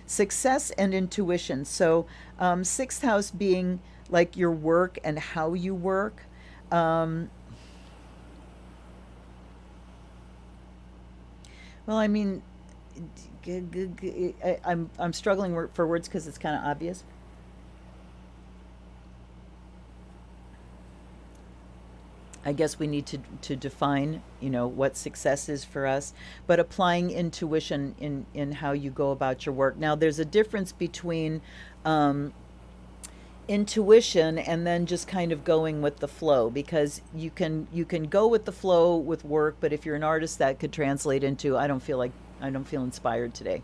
Success and intuition. So 6th house being like your work and how you work. Well, I mean, I'm struggling for words because it's kind of obvious. I guess we need to define, what success is for us, but applying intuition in how you go about your work. Now, there's a difference between intuition and then just kind of going with the flow, because you can go with the flow with work, but if you're an artist, that could translate into I don't feel inspired today.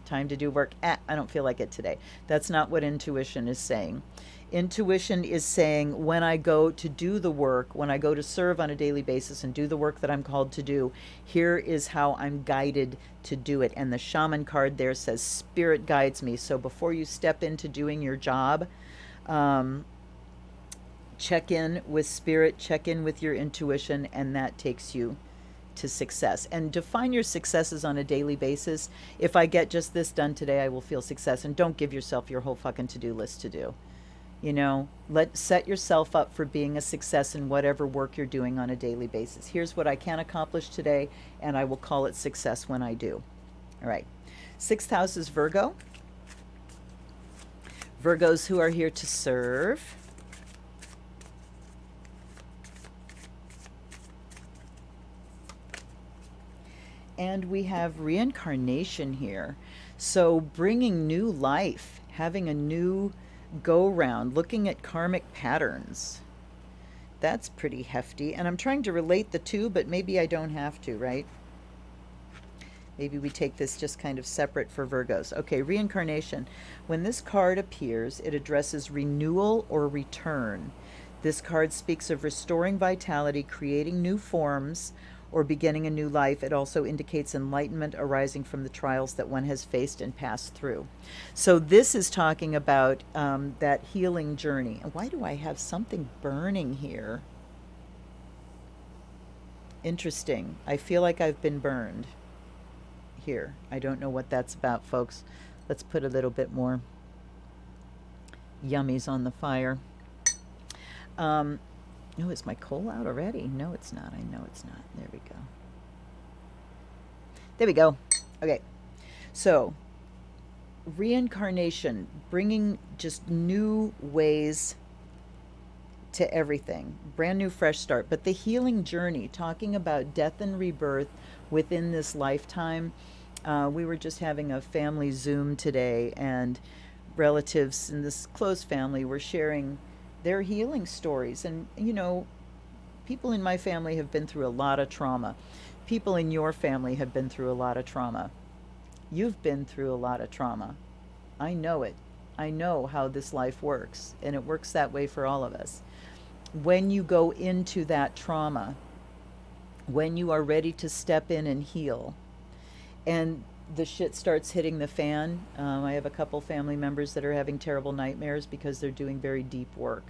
Time to do work. I don't feel like it today. That's not what intuition is saying. Intuition is saying, when I go to do the work, when I go to serve on a daily basis and do the work that I'm called to do, here is how I'm guided to do it. And the Shaman card there says, Spirit guides me. So before you step into doing your job, check in with Spirit, check in with your intuition, and that takes you to success. And define your successes on a daily basis. If I get just this done today, I will feel success. And don't give yourself your whole fucking to-do list to do. You know, set yourself up for being a success in whatever work you're doing on a daily basis. Here's what I can accomplish today, and I will call it success when I do. All right. Sixth house is Virgo. Virgos who are here to serve. And we have reincarnation here. So bringing new life, having a new go round, looking at karmic patterns. That's pretty hefty. And I'm trying to relate the two, but maybe I don't have to, right? Maybe we take this just kind of separate for Virgos. Okay, reincarnation. When this card appears, it addresses renewal or return. This card speaks of restoring vitality, creating new forms, or beginning a new life. It also indicates enlightenment arising from the trials that one has faced and passed through. So this is talking about that healing journey. Why do I have something burning here? Interesting. I feel like I've been burned here. I don't know what that's about, folks. Let's put a little bit more yummies on the fire. Oh, is my coal out already? No, it's not. I know it's not. There we go. There we go. Okay. So, reincarnation, bringing just new ways to everything. Brand new, fresh start. But the healing journey, talking about death and rebirth within this lifetime. We were just having a family Zoom today, and relatives in this close family were sharing their healing stories. And, you know, people in my family have been through a lot of trauma. People in your family have been through a lot of trauma. You've been through a lot of trauma. I know it. I know how this life works, and it works that way for all of us. When you go into that trauma, when you are ready to step in and heal, and the shit starts hitting the fan. I have a couple family members that are having terrible nightmares because they're doing very deep work.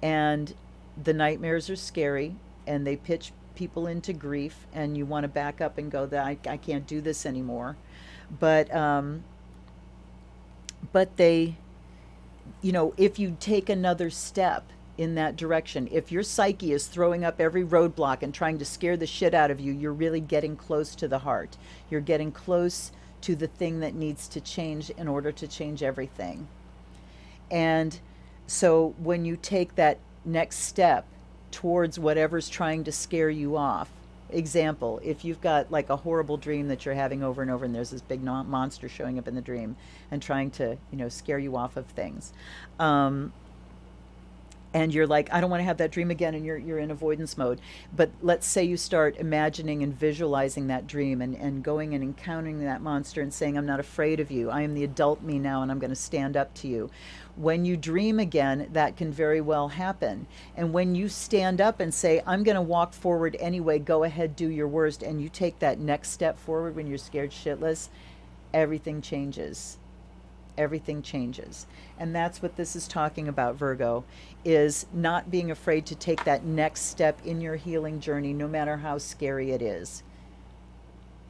And the nightmares are scary, and they pitch people into grief, and you want to back up and go, that I can't do this anymore. But they, you know, if you take another step in that direction, if your psyche is throwing up every roadblock and trying to scare the shit out of you, you're really getting close to the heart. You're getting close to the thing that needs to change in order to change everything. And so when you take that next step towards whatever's trying to scare you off, example, if you've got like a horrible dream that you're having over and over, and there's this big monster showing up in the dream and trying to, you know, scare you off of things, and you're like, I don't want to have that dream again, and you're in avoidance mode. But let's say you start imagining and visualizing that dream, and going and encountering that monster and saying, I'm not afraid of you. I am the adult me now, and I'm going to stand up to you. When you dream again, that can very well happen. And when you stand up and say, I'm going to walk forward anyway, go ahead, do your worst, and you take that next step forward when you're scared shitless, everything changes. Everything changes. And that's what this is talking about, Virgo, is not being afraid to take that next step in your healing journey, no matter how scary it is.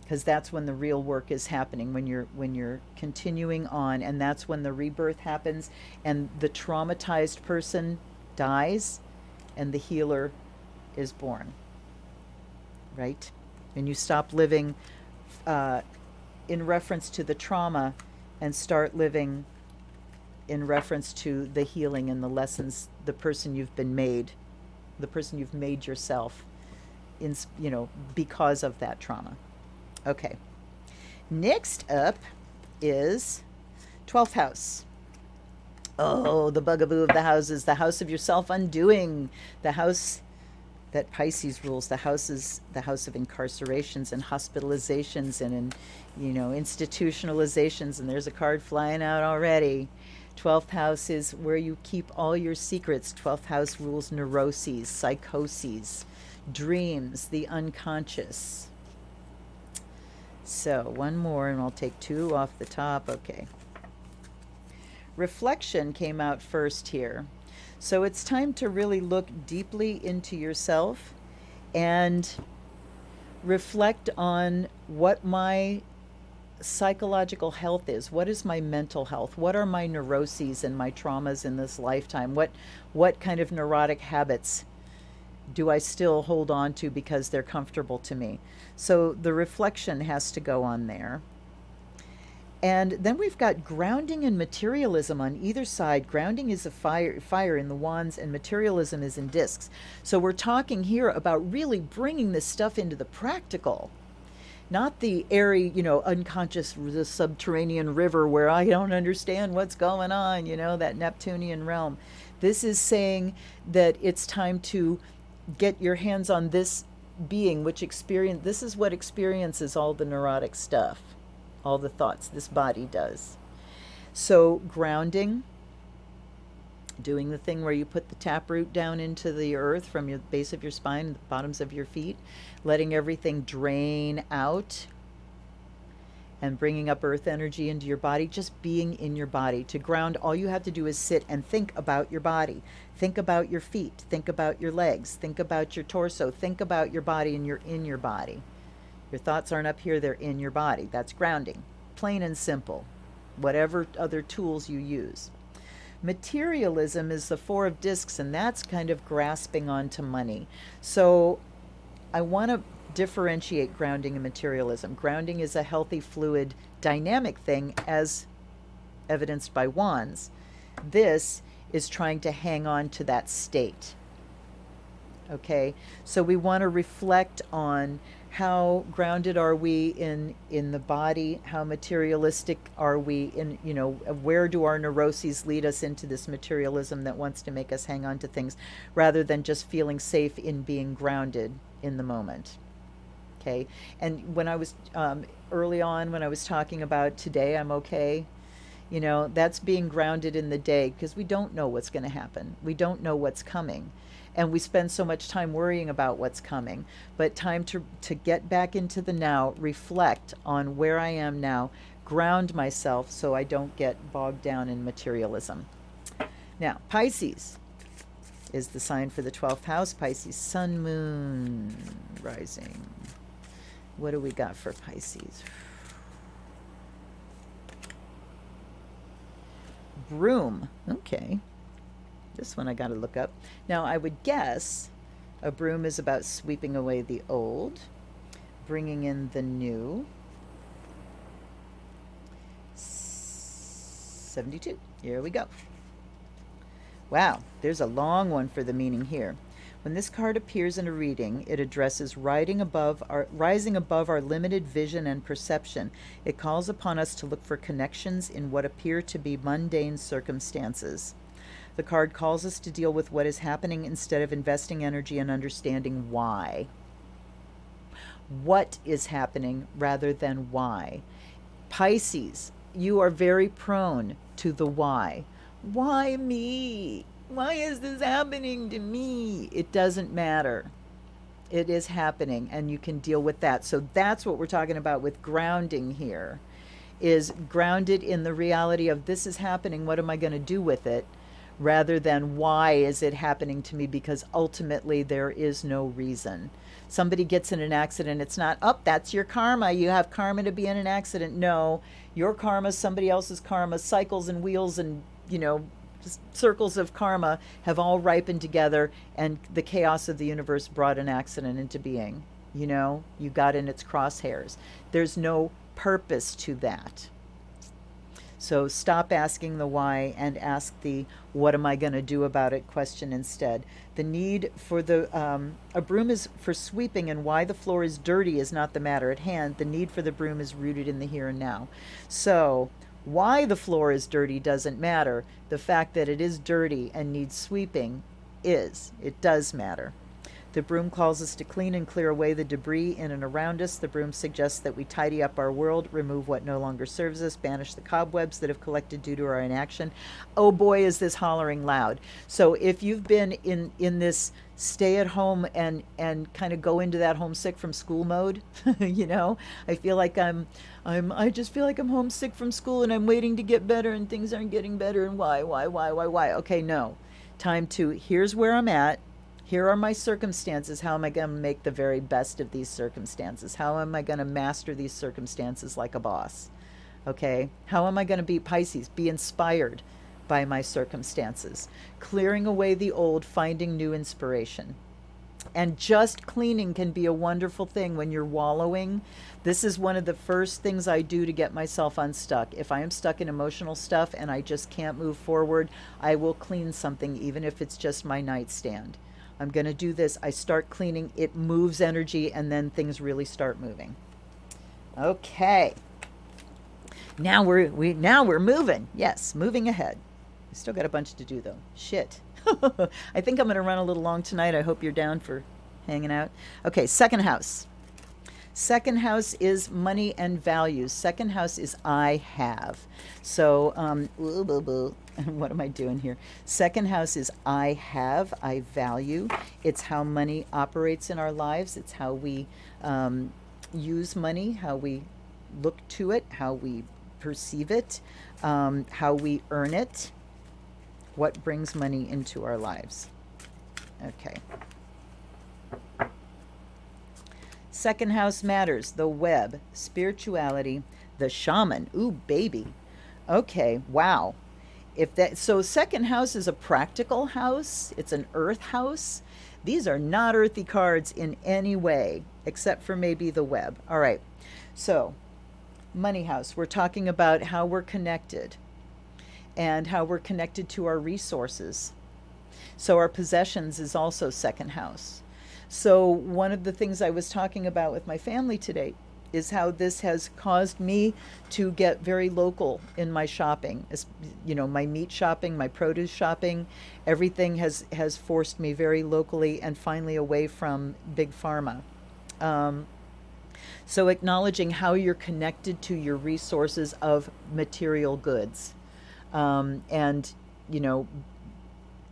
Because that's when the real work is happening, when you're continuing on, and that's when the rebirth happens, and the traumatized person dies, and the healer is born. Right? And you stop living in reference to the trauma, and start living in reference to the healing and the lessons, the person you've been made, the person you've made yourself, in, you know, because of that trauma. Okay. Next up is 12th house. Oh, the bugaboo of the houses, the house of your self-undoing, the house that Pisces rules. The house is the house of incarcerations and hospitalizations and, you know, institutionalizations. And there's a card flying out already. 12th house is where you keep all your secrets. 12th house rules neuroses, psychoses, dreams, the unconscious. So one more, and I'll take two off the top. Okay. Reflection came out first here. So it's time to really look deeply into yourself and reflect on what my psychological health is. What is my mental health? What are my neuroses and my traumas in this lifetime? What kind of neurotic habits do I still hold on to because they're comfortable to me? So the reflection has to go on there. And then we've got grounding and materialism on either side. Grounding is a fire in the wands, and materialism is in discs. So we're talking here about really bringing this stuff into the practical, not the airy, unconscious, the subterranean river where I don't understand what's going on, that Neptunian realm. This is saying that it's time to get your hands on this being, this is what experiences all the neurotic stuff, all the thoughts this body does. So grounding, doing the thing where you put the taproot down into the earth from your base of your spine, the bottoms of your feet, letting everything drain out and bringing up earth energy into your body, just being in your body. To ground, all you have to do is sit and think about your body. Think about your feet, think about your legs, think about your torso, think about your body, and you're in your body. Your thoughts aren't up here, they're in your body. That's grounding, plain and simple, whatever other tools you use. Materialism is the Four of Discs, and that's kind of grasping onto money. So I want to differentiate grounding and materialism. Grounding is a healthy, fluid, dynamic thing, as evidenced by wands. This is trying to hang on to that state. Okay, so we want to reflect on how grounded are we in the body, how materialistic are we in, where do our neuroses lead us into this materialism that wants to make us hang on to things rather than just feeling safe in being grounded in the moment. Okay, and when I was early on, when I was talking about today I'm okay, that's being grounded in the day, because we don't know what's going to happen. We don't know what's coming. And we spend so much time worrying about what's coming. But time to get back into the now, reflect on where I am now, ground myself so I don't get bogged down in materialism. Now, Pisces is the sign for the 12th house. Pisces, sun, moon, rising. What do we got for Pisces? Broom. Okay. This one I got to look up. Now, I would guess a broom is about sweeping away the old, bringing in the new. 72. Here we go. Wow, there's a long one for the meaning here. When this card appears in a reading, it addresses rising above our limited vision and perception. It calls upon us to look for connections in what appear to be mundane circumstances. The card calls us to deal with what is happening instead of investing energy in understanding why. What is happening rather than why. Pisces, you are very prone to the why. Why me? Why is this happening to me? It doesn't matter. It is happening, and you can deal with that. So that's what we're talking about with grounding here, is grounded in the reality of this is happening, what am I going to do with it? Rather than why is it happening to me, because ultimately there is no reason. Somebody gets in an accident, it's not, that's your karma, you have karma to be in an accident. No, your karma, somebody else's karma, cycles and wheels and, just circles of karma have all ripened together, and the chaos of the universe brought an accident into being. You got in its crosshairs. There's no purpose to that. So stop asking the why and ask the what am I going to do about it question instead. The need for a broom is for sweeping, and why the floor is dirty is not the matter at hand. The need for the broom is rooted in the here and now. So why the floor is dirty doesn't matter. The fact that it is dirty and needs sweeping it does matter. The broom calls us to clean and clear away the debris in and around us. The broom suggests that we tidy up our world, remove what no longer serves us, banish the cobwebs that have collected due to our inaction. Oh boy, is this hollering loud. So if you've been in this stay at home and kind of go into that homesick from school mode, I feel like I just feel like I'm homesick from school and I'm waiting to get better and things aren't getting better, and why? Okay, no. Time to, here's where I'm at. Here are my circumstances. How am I going to make the very best of these circumstances? How am I going to master these circumstances like a boss? Okay. How am I going to be Pisces? Be inspired by my circumstances. Clearing away the old, finding new inspiration. And just cleaning can be a wonderful thing when you're wallowing. This is one of the first things I do to get myself unstuck. If I am stuck in emotional stuff and I just can't move forward, I will clean something, even if it's just my nightstand. I'm going to do this. I start cleaning. It moves energy, and then things really start moving. Okay. Now we're moving. Yes, moving ahead. I still got a bunch to do though. Shit. I think I'm going to run a little long tonight. I hope you're down for hanging out. Okay, second house. Second house is money and values. Second house is I have. So, what am I doing here? Second house is I have, I value. It's how money operates in our lives. It's how we use money, how we look to it, how we perceive it, how we earn it. What brings money into our lives? Okay. Second house matters. The web, spirituality, the shaman. Ooh, baby. Okay, wow. So second house is a practical house. It's an earth house. These are not earthy cards in any way, except for maybe the web. All right. So, money house. We're talking about how we're connected and how we're connected to our resources. So our possessions is also second house. So one of the things I was talking about with my family today is how this has caused me to get very local in my shopping. My meat shopping, my produce shopping, everything has forced me very locally and finally away from big pharma. So acknowledging how you're connected to your resources of material goods. And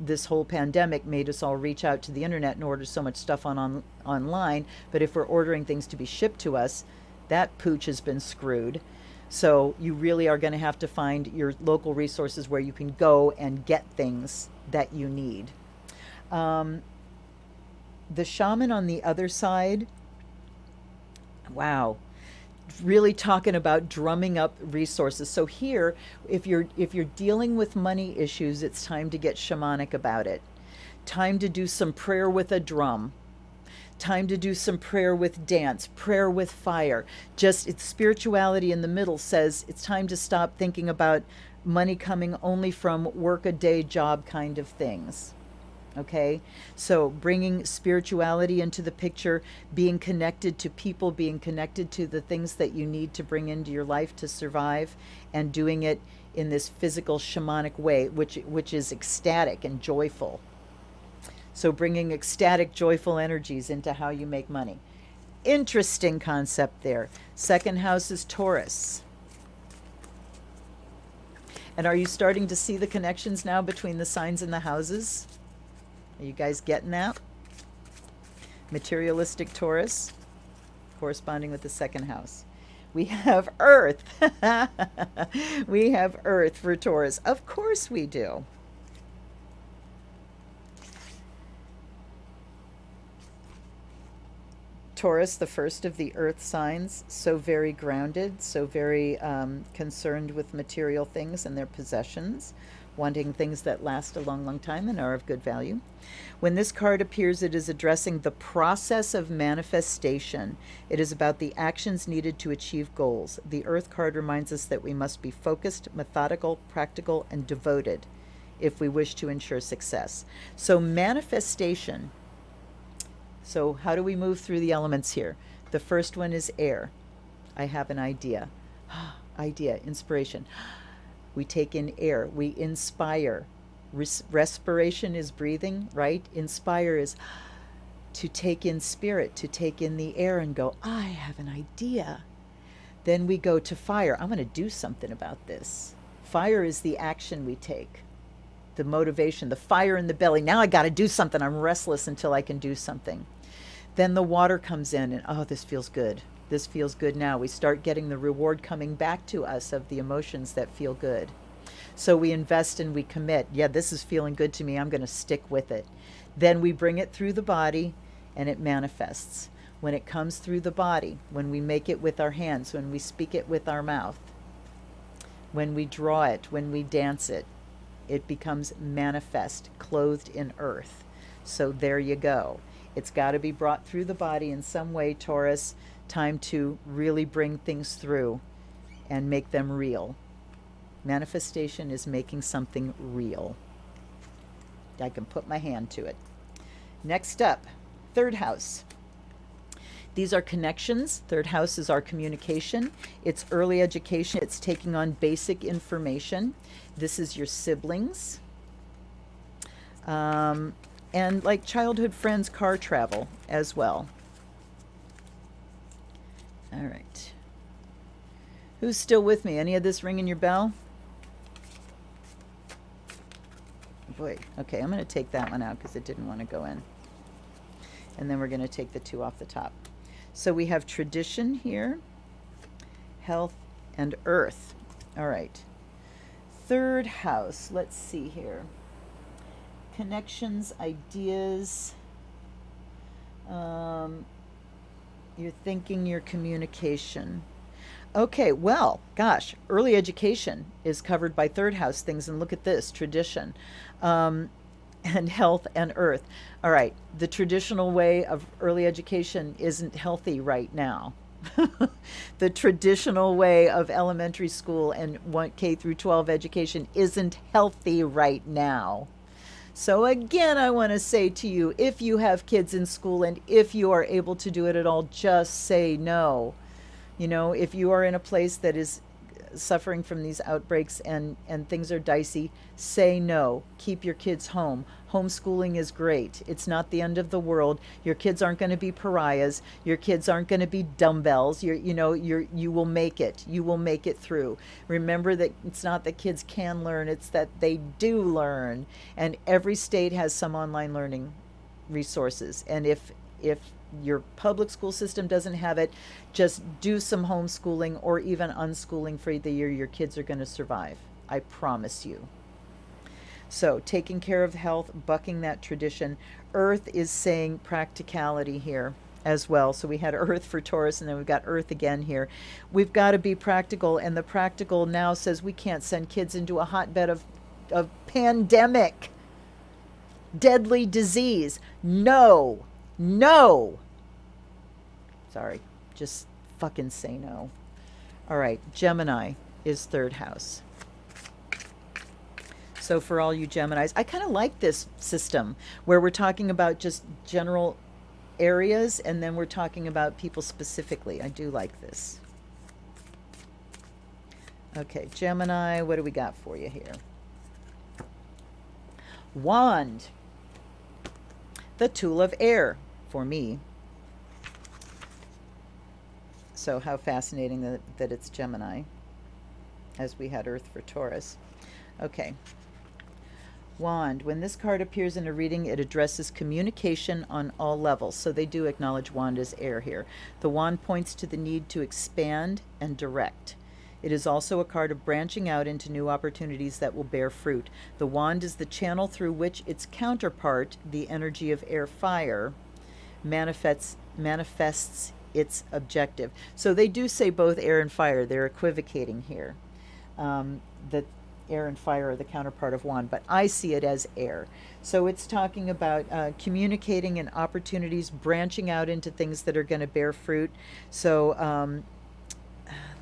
this whole pandemic made us all reach out to the internet and order so much stuff online. But if we're ordering things to be shipped to us, that pooch has been screwed. So you really are going to have to find your local resources where you can go and get things that you need. The shaman on the other side, wow, really talking about drumming up resources. So here, if you're dealing with money issues, it's time to get shamanic about it. Time to do some prayer with a drum. Time to do some prayer with dance, prayer with fire. It's spirituality in the middle says it's time to stop thinking about money coming only from work a day job kind of things. Okay, so bringing spirituality into the picture, being connected to people, being connected to the things that you need to bring into your life to survive, and doing it in this physical shamanic way, which is ecstatic and joyful. So bringing ecstatic, joyful energies into how you make money. Interesting concept there. Second house is Taurus. And are you starting to see the connections now between the signs and the houses? Are you guys getting that? Materialistic Taurus, corresponding with the second house. We have Earth. We have Earth for Taurus. Of course we do. Taurus, the first of the earth signs, so very grounded, so very concerned with material things and their possessions, wanting things that last a long, long time and are of good value. When this card appears, it is addressing the process of manifestation. It is about the actions needed to achieve goals. The Earth card reminds us that we must be focused, methodical, practical, and devoted if we wish to ensure success. So manifestation. So how do we move through the elements here? The first one is air. I have an idea. Idea, inspiration. We take in air. We inspire. Respiration is breathing, right? Inspire is to take in spirit, to take in the air and go, I have an idea. Then we go to fire. I'm going to do something about this. Fire is the action we take. The motivation, the fire in the belly. Now I got to do something. I'm restless until I can do something. Then the water comes in and, oh, this feels good. This feels good now. We start getting the reward coming back to us of the emotions that feel good. So we invest and we commit. Yeah, this is feeling good to me. I'm going to stick with it. Then we bring it through the body and it manifests. When it comes through the body, when we make it with our hands, when we speak it with our mouth, when we draw it, when we dance it, it becomes manifest, clothed in earth. So there you go. It's got to be brought through the body in some way, Taurus. Time to really bring things through and make them real. Manifestation is making something real. I can put my hand to it. Next up, third house. These are connections. Third house is our communication. It's early education. It's taking on basic information. This is your siblings. And like childhood friends, car travel as well. All right. Who's still with me? Any of this ringing your bell? Boy, okay, I'm going to take that one out because it didn't want to go in. And then we're going to take the 2 off the top. So we have tradition here, health, and earth. All right. Third house, let's see here. Connections, ideas, your thinking, your communication. Okay, well, gosh, early education is covered by third house things, and look at this, tradition, and health and earth. All right, the traditional way of early education isn't healthy right now. The traditional way of elementary school and K through 12 education isn't healthy right now. So again, I want to say to you, if you have kids in school and if you are able to do it at all, just say no. You know, if you are in a place that is suffering from these outbreaks and things are dicey, say no. Keep your kids home. Homeschooling is great. It's not the end of the world. Your kids aren't going to be pariahs. Your kids aren't going to be dumbbells. You will make it. You will make it through. Remember that it's not that kids can learn, it's that they do learn. And every state has some online learning resources. And if your public school system doesn't have it, just do some homeschooling or even unschooling for the year. Your kids are going to survive. I promise you. So taking care of health, bucking that tradition. Earth is saying practicality here as well. So we had Earth for Taurus, and then we've got Earth again here. We've got to be practical, and the practical now says we can't send kids into a hotbed of pandemic, deadly disease. No. Sorry, just fucking say no. All right, Gemini is third house. So for all you Geminis, I kind of like this system where we're talking about just general areas and then we're talking about people specifically. I do like this. Okay, Gemini, what do we got for you here? Wand. The tool of air for me. So how fascinating that it's Gemini, as we had Earth for Taurus. Okay. Wand. When this card appears in a reading, it addresses communication on all levels. So they do acknowledge wand as air here. The wand points to the need to expand and direct. It is also a card of branching out into new opportunities that will bear fruit. The wand is the channel through which its counterpart, the energy of air fire, manifests its objective. So they do say both air and fire. They're equivocating here. That air and fire are the counterpart of wand, but I see it as air. So it's talking about communicating and opportunities, branching out into things that are going to bear fruit. So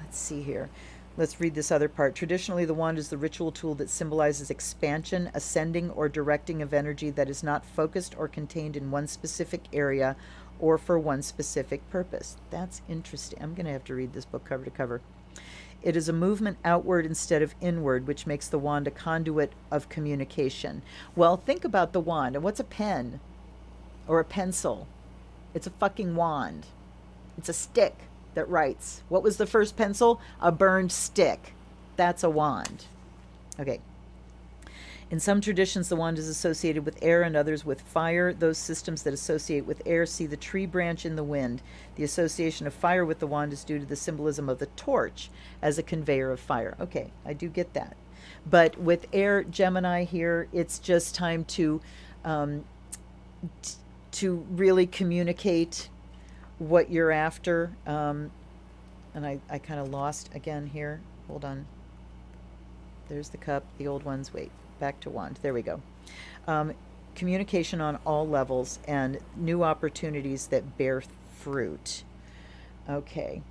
let's see here. Let's read this other part. Traditionally, the wand is the ritual tool that symbolizes expansion, ascending, or directing of energy that is not focused or contained in one specific area or for one specific purpose. That's interesting. I'm going to have to read this book cover to cover. It is a movement outward instead of inward, which makes the wand a conduit of communication. Well, think about the wand. And what's a pen or a pencil? It's a fucking wand. It's a stick that writes. What was the first pencil? A burned stick. That's a wand. Okay. In some traditions, the wand is associated with air and others with fire. Those systems that associate with air see the tree branch in the wind. The association of fire with the wand is due to the symbolism of the torch as a conveyor of fire. Okay, I do get that. But with air, Gemini here, it's just time to to really communicate what you're after. And I kind of lost again here. Hold on. There's the cup, the old ones. Wait, back to wand. There we go. Um, Communication on all levels and new opportunities that bear fruit. Okay.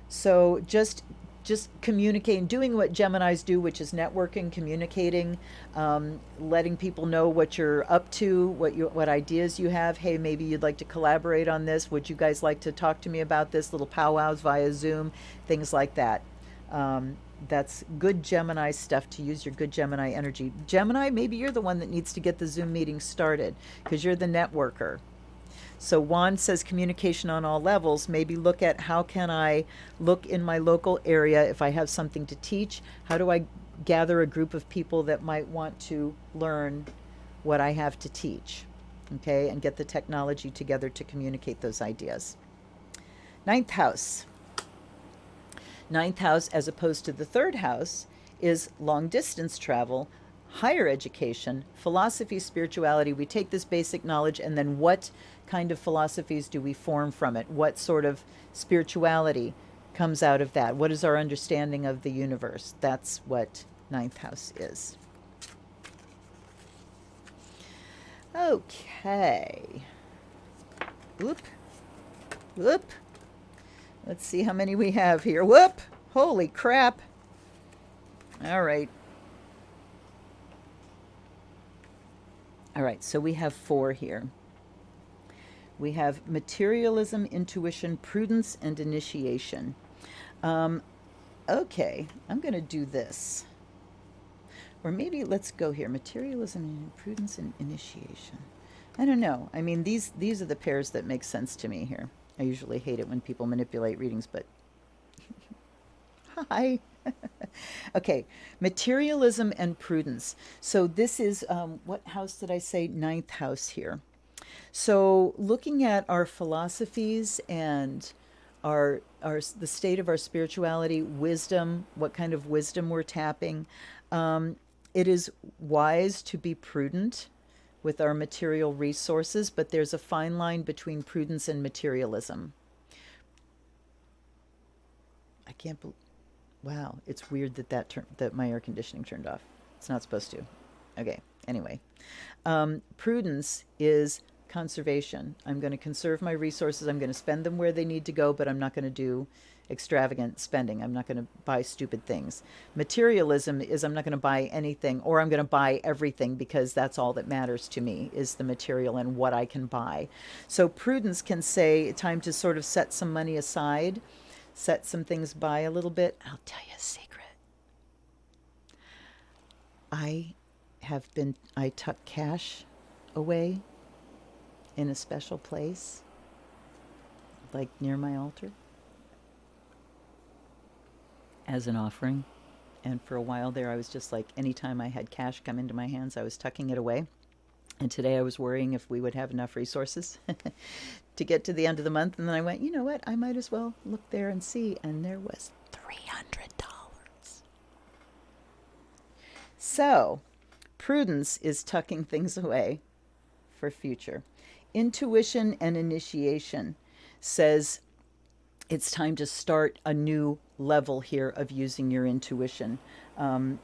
So just communicating, doing what Geminis do, which is networking, communicating, letting people know what you're up to, what ideas you have. Hey, maybe you'd like to collaborate on this. Would you guys like to talk to me about this? Little powwows via Zoom, things like that. That's good Gemini stuff, to use your good Gemini energy. Gemini, maybe you're the one that needs to get the Zoom meeting started because you're the networker. So Wand says communication on all levels. Maybe look at, how can I look in my local area if I have something to teach? How do I gather a group of people that might want to learn what I have to teach? Okay, and get the technology together to communicate those ideas. Ninth house. Ninth house, as opposed to the third house, is long distance travel, higher education, philosophy, spirituality. We take this basic knowledge, and then what kind of philosophies do we form from it? What sort of spirituality comes out of that? What is our understanding of the universe? That's what ninth house is. Okay. Whoop. Whoop. Let's see how many we have here. Whoop! Holy crap. All right. All right, so we have 4 here. We have materialism, intuition, prudence, and initiation. Okay, I'm going to do this. Or maybe let's go here. Materialism, prudence, and initiation. I don't know. I mean, these are the pairs that make sense to me here. I usually hate it when people manipulate readings, but hi. Okay, materialism and prudence. So this is, what house did I say? Ninth house here. So looking at our philosophies and the state of our spirituality, wisdom, what kind of wisdom we're tapping, it is wise to be prudent with our material resources, but there's a fine line between prudence and materialism. I can't believe, wow, it's weird that my air conditioning turned off. It's not supposed to. Okay, anyway. Prudence is conservation. I'm going to conserve my resources. I'm going to spend them where they need to go, but I'm not going to do extravagant spending. I'm not going to buy stupid things. Materialism is, I'm not going to buy anything, or I'm going to buy everything because that's all that matters to me, is the material and what I can buy. So prudence can say time to sort of set some money aside, set some things by a little bit. I'll tell you a secret. I tuck cash away in a special place, like near my altar, as an offering. And for a while there, I was just like, anytime I had cash come into my hands, I was tucking it away. And today I was worrying if we would have enough resources to get to the end of the month. And then I went, you know what? I might as well look there and see. And there was $300. So prudence is tucking things away for future. Intuition and initiation says it's time to start a new level here of using your intuition, and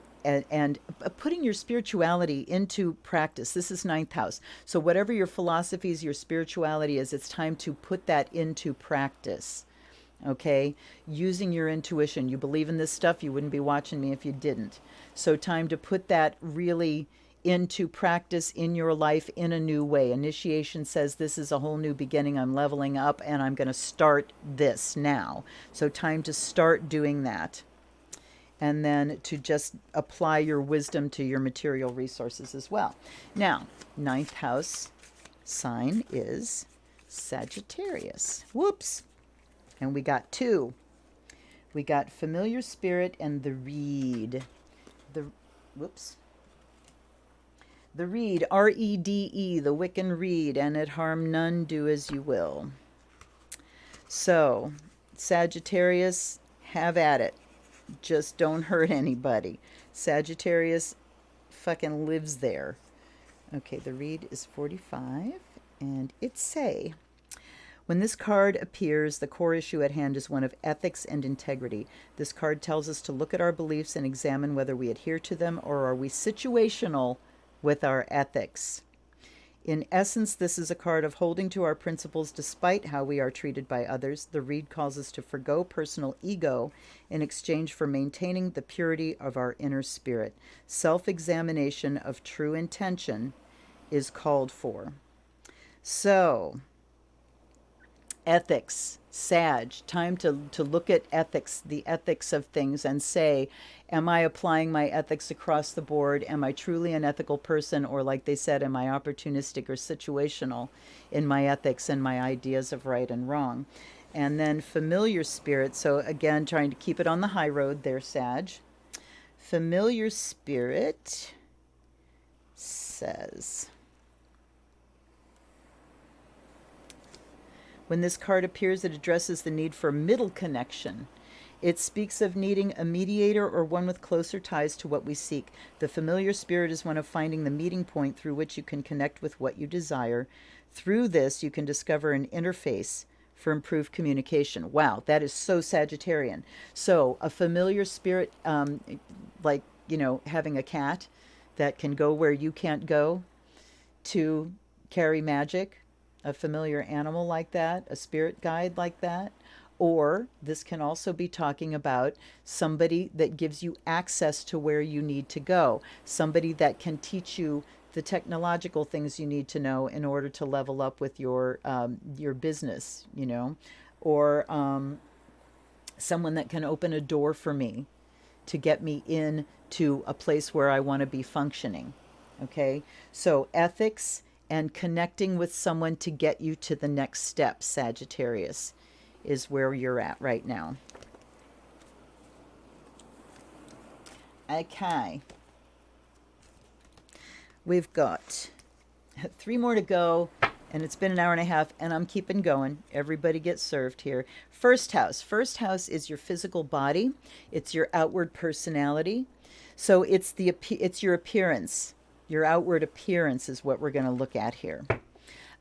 putting your spirituality into practice. This is ninth house. So whatever your philosophies, your spirituality is, it's time to put that into practice. Okay? Using your intuition. You believe in this stuff, you wouldn't be watching me if you didn't. So time to put that really into practice in your life in a new way. Initiation says this is a whole new beginning. I'm leveling up and I'm going to start this now. So time to start doing that. And then to just apply your wisdom to your material resources as well. Now, ninth house sign is Sagittarius. Whoops. And we got 2. We got familiar spirit and the reed. Whoops. The reed, R-E-D-E, the Wiccan reed, and it harm none, do as you will. So, Sagittarius, have at it. Just don't hurt anybody. Sagittarius fucking lives there. Okay, the read is 45, and it say, when this card appears, the core issue at hand is one of ethics and integrity. This card tells us to look at our beliefs and examine whether we adhere to them or are we situational with our ethics. In essence, this is a card of holding to our principles despite how we are treated by others. The read calls us to forgo personal ego in exchange for maintaining the purity of our inner spirit. Self-examination of true intention is called for. So, ethics, Sag, time to look at ethics, the ethics of things, and say, am I applying my ethics across the board? Am I truly an ethical person? Or like they said, am I opportunistic or situational in my ethics and my ideas of right and wrong? And then familiar spirit, so again, trying to keep it on the high road there, Sag. Familiar spirit says, when this card appears, it addresses the need for middle connection. It speaks of needing a mediator or one with closer ties to what we seek. The familiar spirit is one of finding the meeting point through which you can connect with what you desire. Through this, you can discover an interface for improved communication. Wow, that is so Sagittarian. So a familiar spirit, like, having a cat that can go where you can't go to carry magic, a familiar animal like that, a spirit guide like that. Or this can also be talking about somebody that gives you access to where you need to go, somebody that can teach you the technological things you need to know in order to level up with your business, or someone that can open a door for me to get me in to a place where I want to be functioning. Okay, so ethics and connecting with someone to get you to the next step, Sagittarius, is where you're at right now. Okay. We've got 3 more to go, and it's been an hour and a half, and I'm keeping going. Everybody gets served here. First house. First house is your physical body. It's your outward personality. So it's your appearance. Your outward appearance is what we're going to look at here.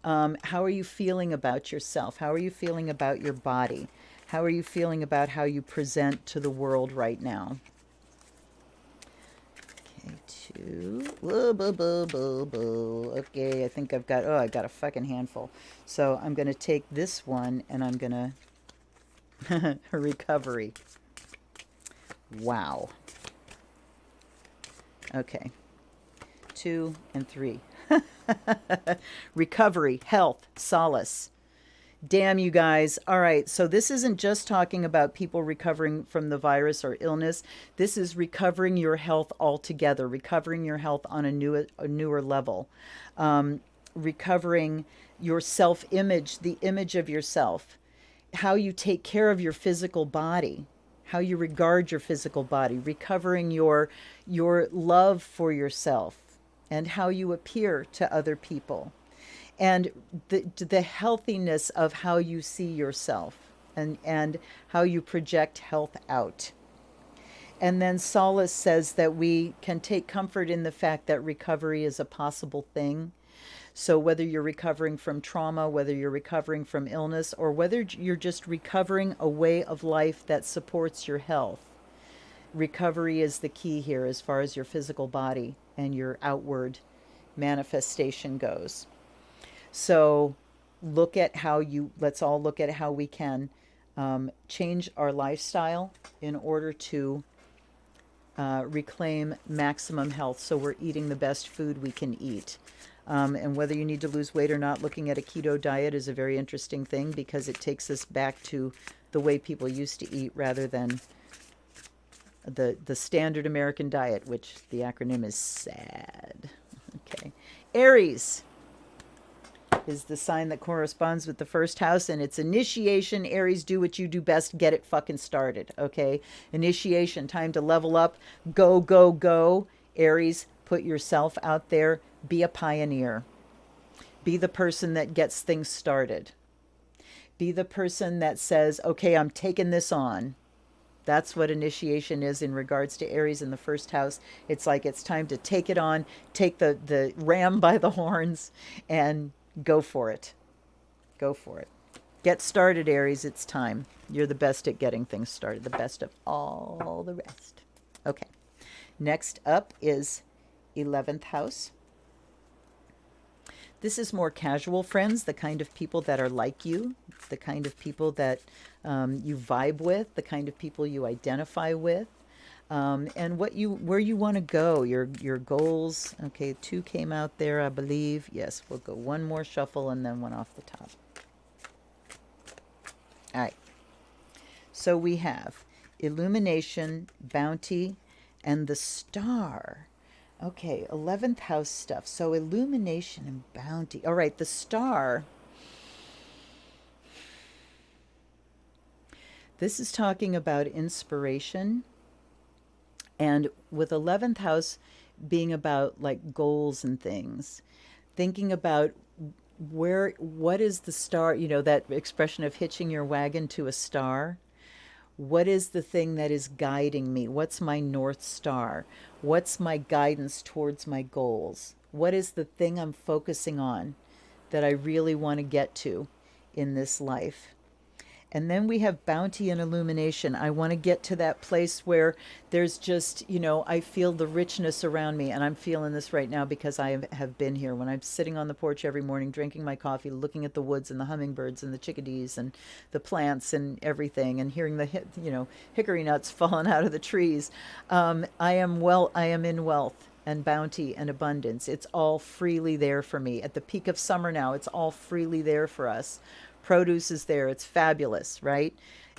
How are you feeling about yourself? How are you feeling about your body? How are you feeling about how you present to the world right now? Okay, 2. Whoa, boo, boo, boo, boo. Okay, I think I got a fucking handful. So I'm going to take this one and I'm going to recovery. Wow. Okay. 2 and 3. Recovery, health, solace. Damn, you guys. All right, so this isn't just talking about people recovering from the virus or illness. This is recovering your health altogether, recovering your health on a newer level, recovering your self-image, the image of yourself, how you take care of your physical body, how you regard your physical body, recovering your love for yourself, and how you appear to other people, and the healthiness of how you see yourself, and how you project health out. And then solace says that we can take comfort in the fact that recovery is a possible thing. So whether you're recovering from trauma, whether you're recovering from illness, or whether you're just recovering a way of life that supports your health, recovery is the key here as far as your physical body and your outward manifestation goes. So let's all look at how we can change our lifestyle in order to reclaim maximum health, so we're eating the best food we can eat. And whether you need to lose weight or not, looking at a keto diet is a very interesting thing because it takes us back to the way people used to eat rather than the standard American diet, which the acronym is SAD. Okay. Aries is the sign that corresponds with the first house, and it's initiation. Aries, do what you do best. Get it fucking started, okay? Initiation, time to level up. Go, go, go. Aries, put yourself out there. Be a pioneer. Be the person that gets things started. Be the person that says, okay, I'm taking this on. That's what initiation is in regards to Aries in the first house. It's like it's time to take it on, take the ram by the horns, and go for it. Go for it. Get started, Aries. It's time. You're the best at getting things started, the best of all the rest. Okay. Next up is 11th house. This is more casual friends, the kind of people that are like you, the kind of people that you vibe with, the kind of people you identify with, and where you want to go, your goals. Okay, 2 came out there, I believe. Yes, we'll go one more shuffle and then one off the top. All right. So we have illumination, bounty, and the star. Okay, 11th house stuff. So illumination and bounty. All right, the star. This is talking about inspiration. And with 11th house being about like goals and things, thinking about what is the star, that expression of hitching your wagon to a star. What is the thing that is guiding me? What's my North Star? What's my guidance towards my goals? What is the thing I'm focusing on that I really want to get to in this life? And then we have bounty and illumination. I want to get to that place where there's just, I feel the richness around me. And I'm feeling this right now because I have been here. When I'm sitting on the porch every morning, drinking my coffee, looking at the woods and the hummingbirds and the chickadees and the plants and everything, and hearing the, hickory nuts falling out of the trees. I am in wealth and bounty and abundance. It's all freely there for me. At the peak of summer now, it's all freely there for us. Produce is there. It's fabulous, right?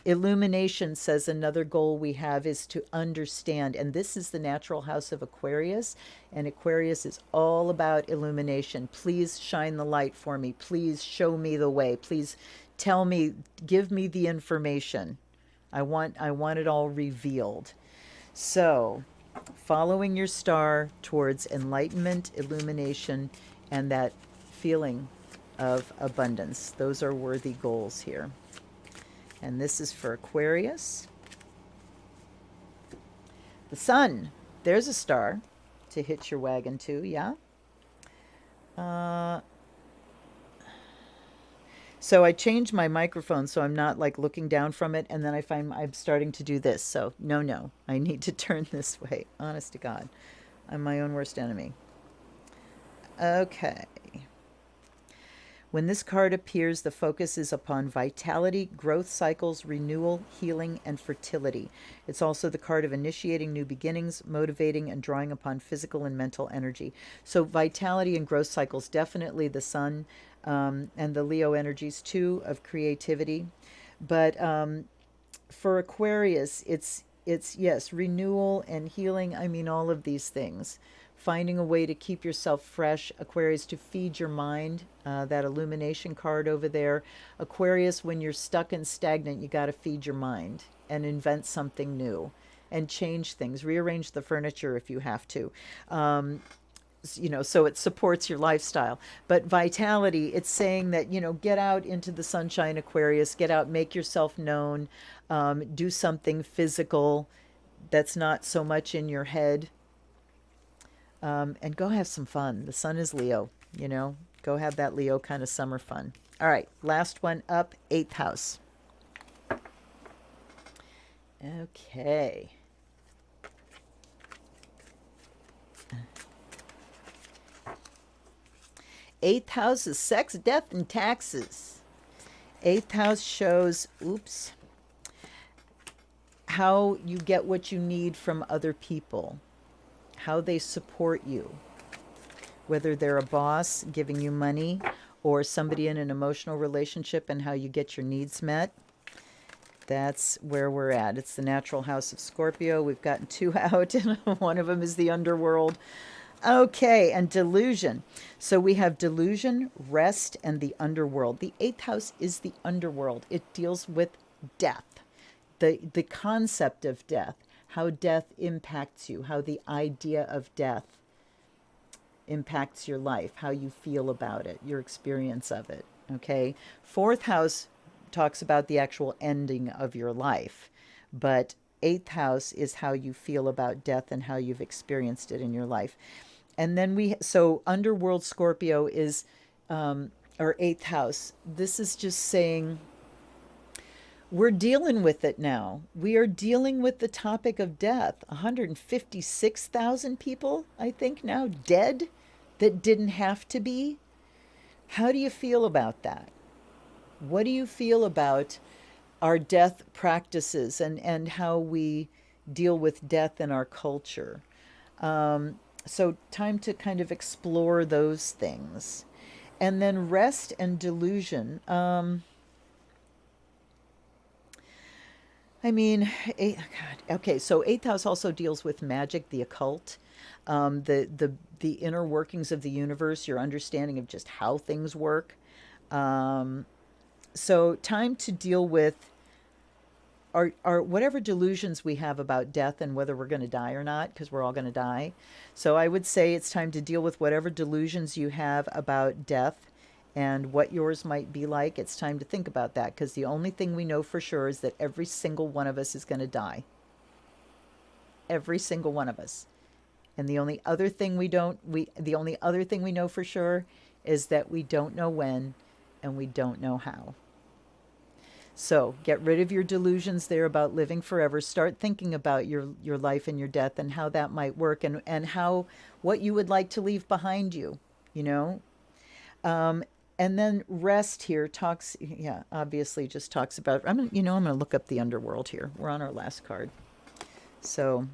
Illumination says another goal we have is to understand. And this is the natural house of Aquarius. And Aquarius is all about illumination. Please shine the light for me. Please show me the way. Please tell me, give me the information. I want it all revealed. So, following your star towards enlightenment, illumination, and that feeling of abundance. Those are worthy goals here. And this is for Aquarius. The sun. There's a star to hitch your wagon to, yeah? So I changed my microphone so I'm not like looking down from it, and then I find I'm starting to do this. So no, I need to turn this way. Honest to God. I'm my own worst enemy. Okay. When this card appears, the focus is upon vitality, growth cycles, renewal, healing, and fertility. It's also the card of initiating new beginnings, motivating, and drawing upon physical and mental energy. So vitality and growth cycles, definitely the sun and the Leo energies too of creativity. But for Aquarius, it's yes, renewal and healing. I mean, all of these things. Finding a way to keep yourself fresh. Aquarius, to feed your mind. That illumination card over there. Aquarius, when you're stuck and stagnant, you got to feed your mind and invent something new and change things. Rearrange the furniture if you have to. So it supports your lifestyle. But vitality, it's saying that, get out into the sunshine, Aquarius. Get out, make yourself known. Do something physical that's not so much in your head. And go have some fun. The sun is Leo, go have that Leo kind of summer fun. All right, last one up, 8th house. Okay. Eighth house is sex, death, and taxes. 8th house shows, how you get what you need from other people. How they support you, whether they're a boss giving you money or somebody in an emotional relationship, and how you get your needs met. That's where we're at. It's the natural house of Scorpio. We've gotten 2 out, and one of them is the underworld. Okay, and delusion. So we have delusion, rest, and the underworld. The 8th house is the underworld. It deals with death, the concept of death. How death impacts you, how the idea of death impacts your life, how you feel about it, your experience of it, okay? 4th house talks about the actual ending of your life, but Eighth house is how you feel about death and how you've experienced it in your life. And then so underworld Scorpio is, our eighth house. This is just saying we're dealing with it now. We are dealing with the topic of death. 156,000 people, I think, now dead that didn't have to be. How do you feel about that? What do you feel about our death practices and how we deal with death in our culture? So, time to kind of explore those things. And then rest and delusion. I mean, God. Okay, so eighth house also deals with magic, the occult, the inner workings of the universe, your understanding of just how things work. Um, so time to deal with our whatever delusions we have about death and whether we're going to die or not, because we're all going to die. So I would say it's time to deal with whatever delusions you have about death and what yours might be like. It's time to think about that, because the only thing we know for sure is that every single one of us is going to die. Every single one of us. And the only other thing the only other thing we know for sure is that we don't know when and we don't know how. So get rid of your delusions there about living forever. Start thinking about your life and your death and how that might work, and how what you would like to leave behind you, you know? Um, and then rest here talks, yeah, obviously just talks about, I'm gonna look up the underworld here. We're on our last card. So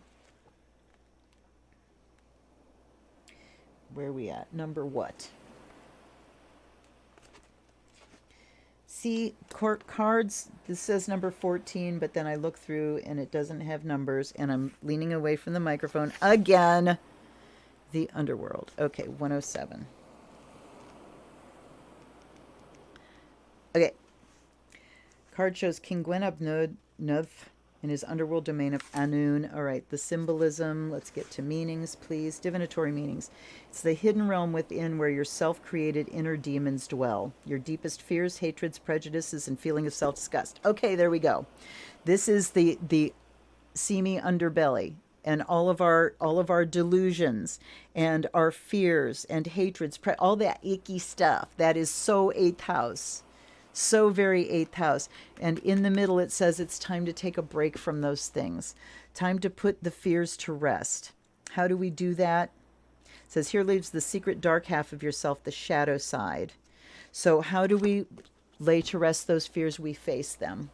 where are we at? Number what? See, court cards, this says number 14, but then I look through and it doesn't have numbers, and I'm leaning away from the microphone again. The underworld. Okay, 107. Okay. Card shows King Gwenab Nuv in his underworld domain of Anun. All right, the symbolism. Let's get to meanings, please. Divinatory meanings. It's the hidden realm within where your self-created inner demons dwell. Your deepest fears, hatreds, prejudices, and feeling of self-disgust. Okay, there we go. This is the seamy underbelly, and all of our delusions and our fears and hatreds, all that icky stuff. That is so eighth house. So very eighth house. And in the middle, it says it's time to take a break from those things. Time to put the fears to rest. How do we do that? It says, here leaves the secret dark half of yourself, the shadow side. So how do we lay to rest those fears? We face them.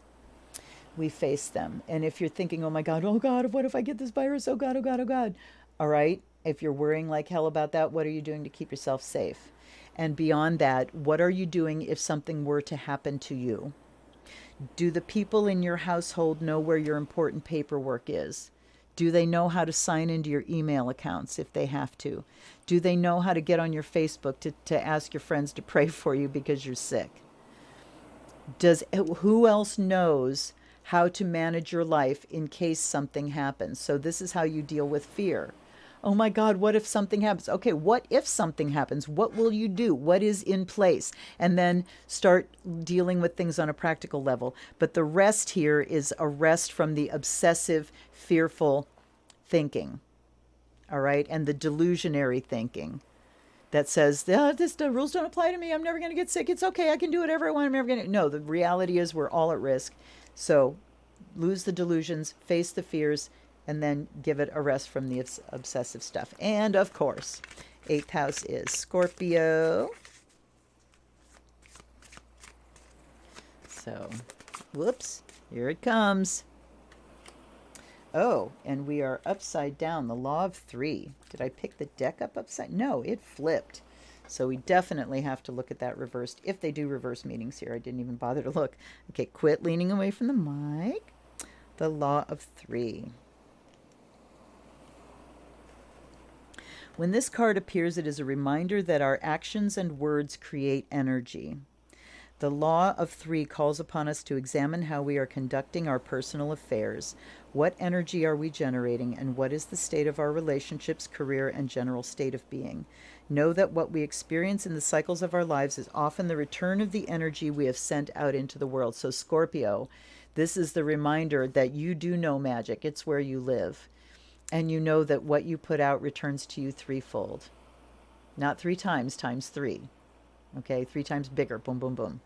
We face them. And if you're thinking, oh my God, what if I get this virus? Oh God, oh God, oh God. All right. If you're worrying like hell about that, what are you doing to keep yourself safe? And beyond that, what are you doing if something were to happen to you? Do the people in your household know where your important paperwork is? Do they know how to sign into your email accounts if they have to? Do they know how to get on your Facebook to ask your friends to pray for you because you're sick? Who else knows how to manage your life in case something happens? So this is how you deal with fear. Oh my God, what if something happens? Okay, what if something happens? What will you do? What is in place? And then start dealing with things on a practical level. But the rest here is a rest from the obsessive, fearful thinking, all right? And the delusionary thinking that says, the rules don't apply to me. I'm never going to get sick. It's okay. I can do whatever I want. I'm never going to. No, the reality is we're all at risk. So lose the delusions, face the fears, and then give it a rest from the obsessive stuff. And of course, eighth house is Scorpio. So, whoops, here it comes. Oh, and we are upside down, the law of three. Did I pick the deck up upside? No, it flipped. So we definitely have to look at that reversed. If they do reverse meanings here, I didn't even bother to look. Okay, quit leaning away from the mic. The law of three. When this card appears, it is a reminder that our actions and words create energy. The law of three calls upon us to examine how we are conducting our personal affairs. What energy are we generating, and what is the state of our relationships, career, and general state of being? Know that what we experience in the cycles of our lives is often the return of the energy we have sent out into the world. So Scorpio, This is the reminder that you do know magic. It's where you live. And you know that what you put out returns to you threefold. Not three times, times three. Okay, three times bigger. Boom, boom, boom.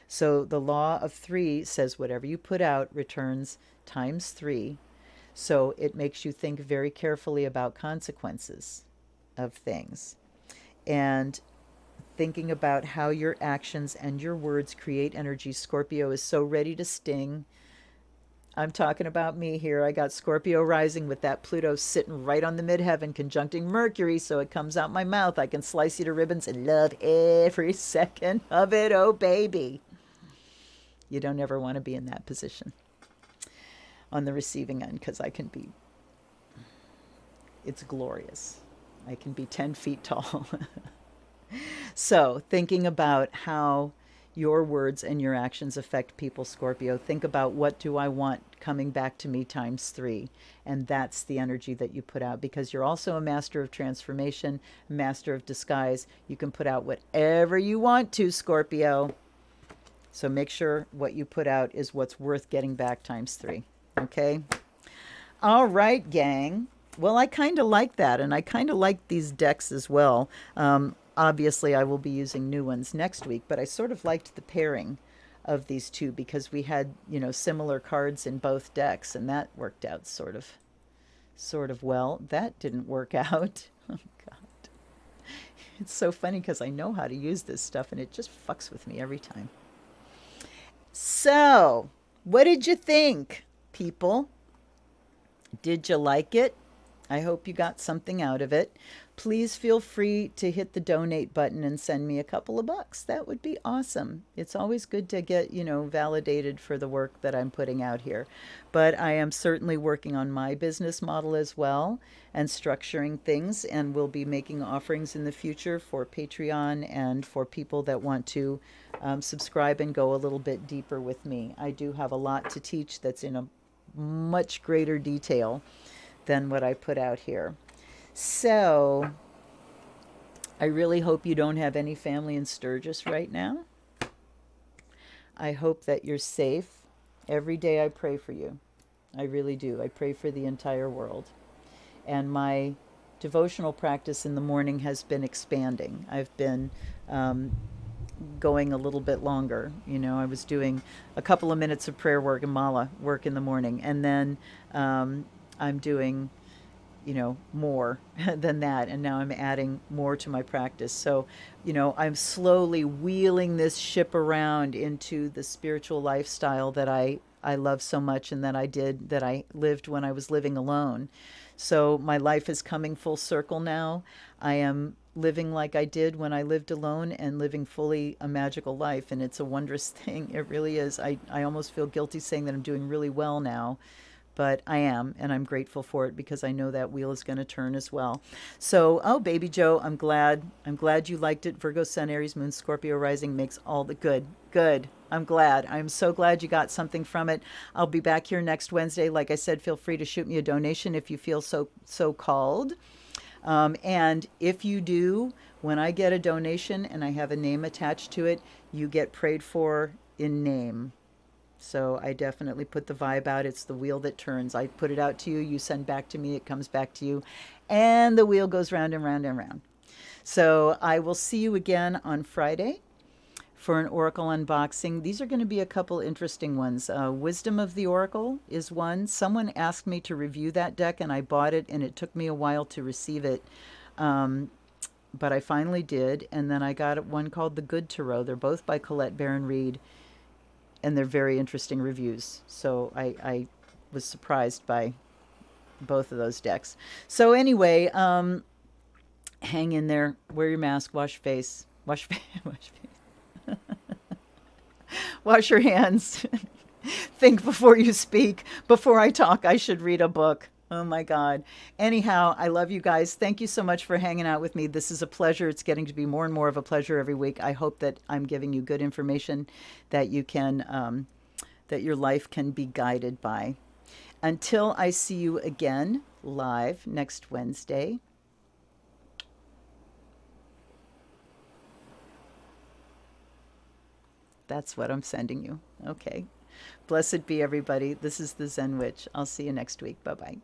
So the law of three says whatever you put out returns times three. So it makes you think very carefully about consequences of things. And thinking about how your actions and your words create energy. Scorpio is so ready to sting. I'm talking about me here. I got Scorpio rising with that Pluto sitting right on the midheaven, conjuncting Mercury, so it comes out my mouth. I can slice you to ribbons and love every second of it. Oh, baby. You don't ever want to be in that position on the receiving end, because it's glorious. I can be 10 feet tall. So, thinking about how your words and your actions affect people, Scorpio, think about what do I want coming back to me times three. And that's the energy that you put out, because you're also a master of transformation, master of disguise. You can put out whatever you want to, Scorpio. So make sure what you put out is what's worth getting back times three. Okay? All right, gang. Well, I kind of like that, and I kind of like these decks as well. Obviously, I will be using new ones next week, but I sort of liked the pairing of these two because we had, similar cards in both decks, and that worked out sort of well. That didn't work out. Oh, God. It's so funny because I know how to use this stuff, and it just fucks with me every time. So, what did you think, people? Did you like it? I hope you got something out of it. Please feel free to hit the donate button and send me a couple of bucks. That would be awesome. It's always good to get, validated for the work that I'm putting out here. But I am certainly working on my business model as well and structuring things, and will be making offerings in the future for Patreon and for people that want to subscribe and go a little bit deeper with me. I do have a lot to teach that's in a much greater detail than what I put out here. So, I really hope you don't have any family in Sturgis right now. I hope that you're safe. Every day I pray for you. I really do. I pray for the entire world. And my devotional practice in the morning has been expanding. I've been going a little bit longer. I was doing a couple of minutes of prayer work and mala work in the morning, and then I'm doing, more than that. And now I'm adding more to my practice. So, I'm slowly wheeling this ship around into the spiritual lifestyle that I love so much, and that I lived when I was living alone. So my life is coming full circle now. I am living like I did when I lived alone, and living fully a magical life. And it's a wondrous thing. It really is. I almost feel guilty saying that I'm doing really well now, but I am, and I'm grateful for it because I know that wheel is going to turn as well. So, oh, baby Joe, I'm glad you liked it. Virgo, Sun, Aries, Moon, Scorpio rising makes all the good. I'm glad. I'm so glad you got something from it. I'll be back here next Wednesday. Like I said, feel free to shoot me a donation if you feel so called. And if you do, when I get a donation and I have a name attached to it, you get prayed for in name. So I definitely put the vibe out. It's the wheel that turns. I put it out to you, you send back to me, it comes back to you, and the wheel goes round and round and round. So I will see you again on Friday for an Oracle unboxing. These are going to be a couple interesting ones. Wisdom of the Oracle is one. Someone asked me to review that deck, and I bought it, and it took me a while to receive it. But I finally did. And then I got one called The Good Tarot. They're both by Colette Baron-Reid, and they're very interesting reviews. So I was surprised by both of those decks. So anyway, hang in there, wear your mask, wash your face, wash your face. Wash your hands. Think before you speak. Before I talk, I should read a book. Oh my God. Anyhow, I love you guys. Thank you so much for hanging out with me. This is a pleasure. It's getting to be more and more of a pleasure every week. I hope that I'm giving you good information that you can, that your life can be guided by. Until I see you again live next Wednesday. That's what I'm sending you. Okay. Blessed be everybody. This is the Zen Witch. I'll see you next week. Bye bye.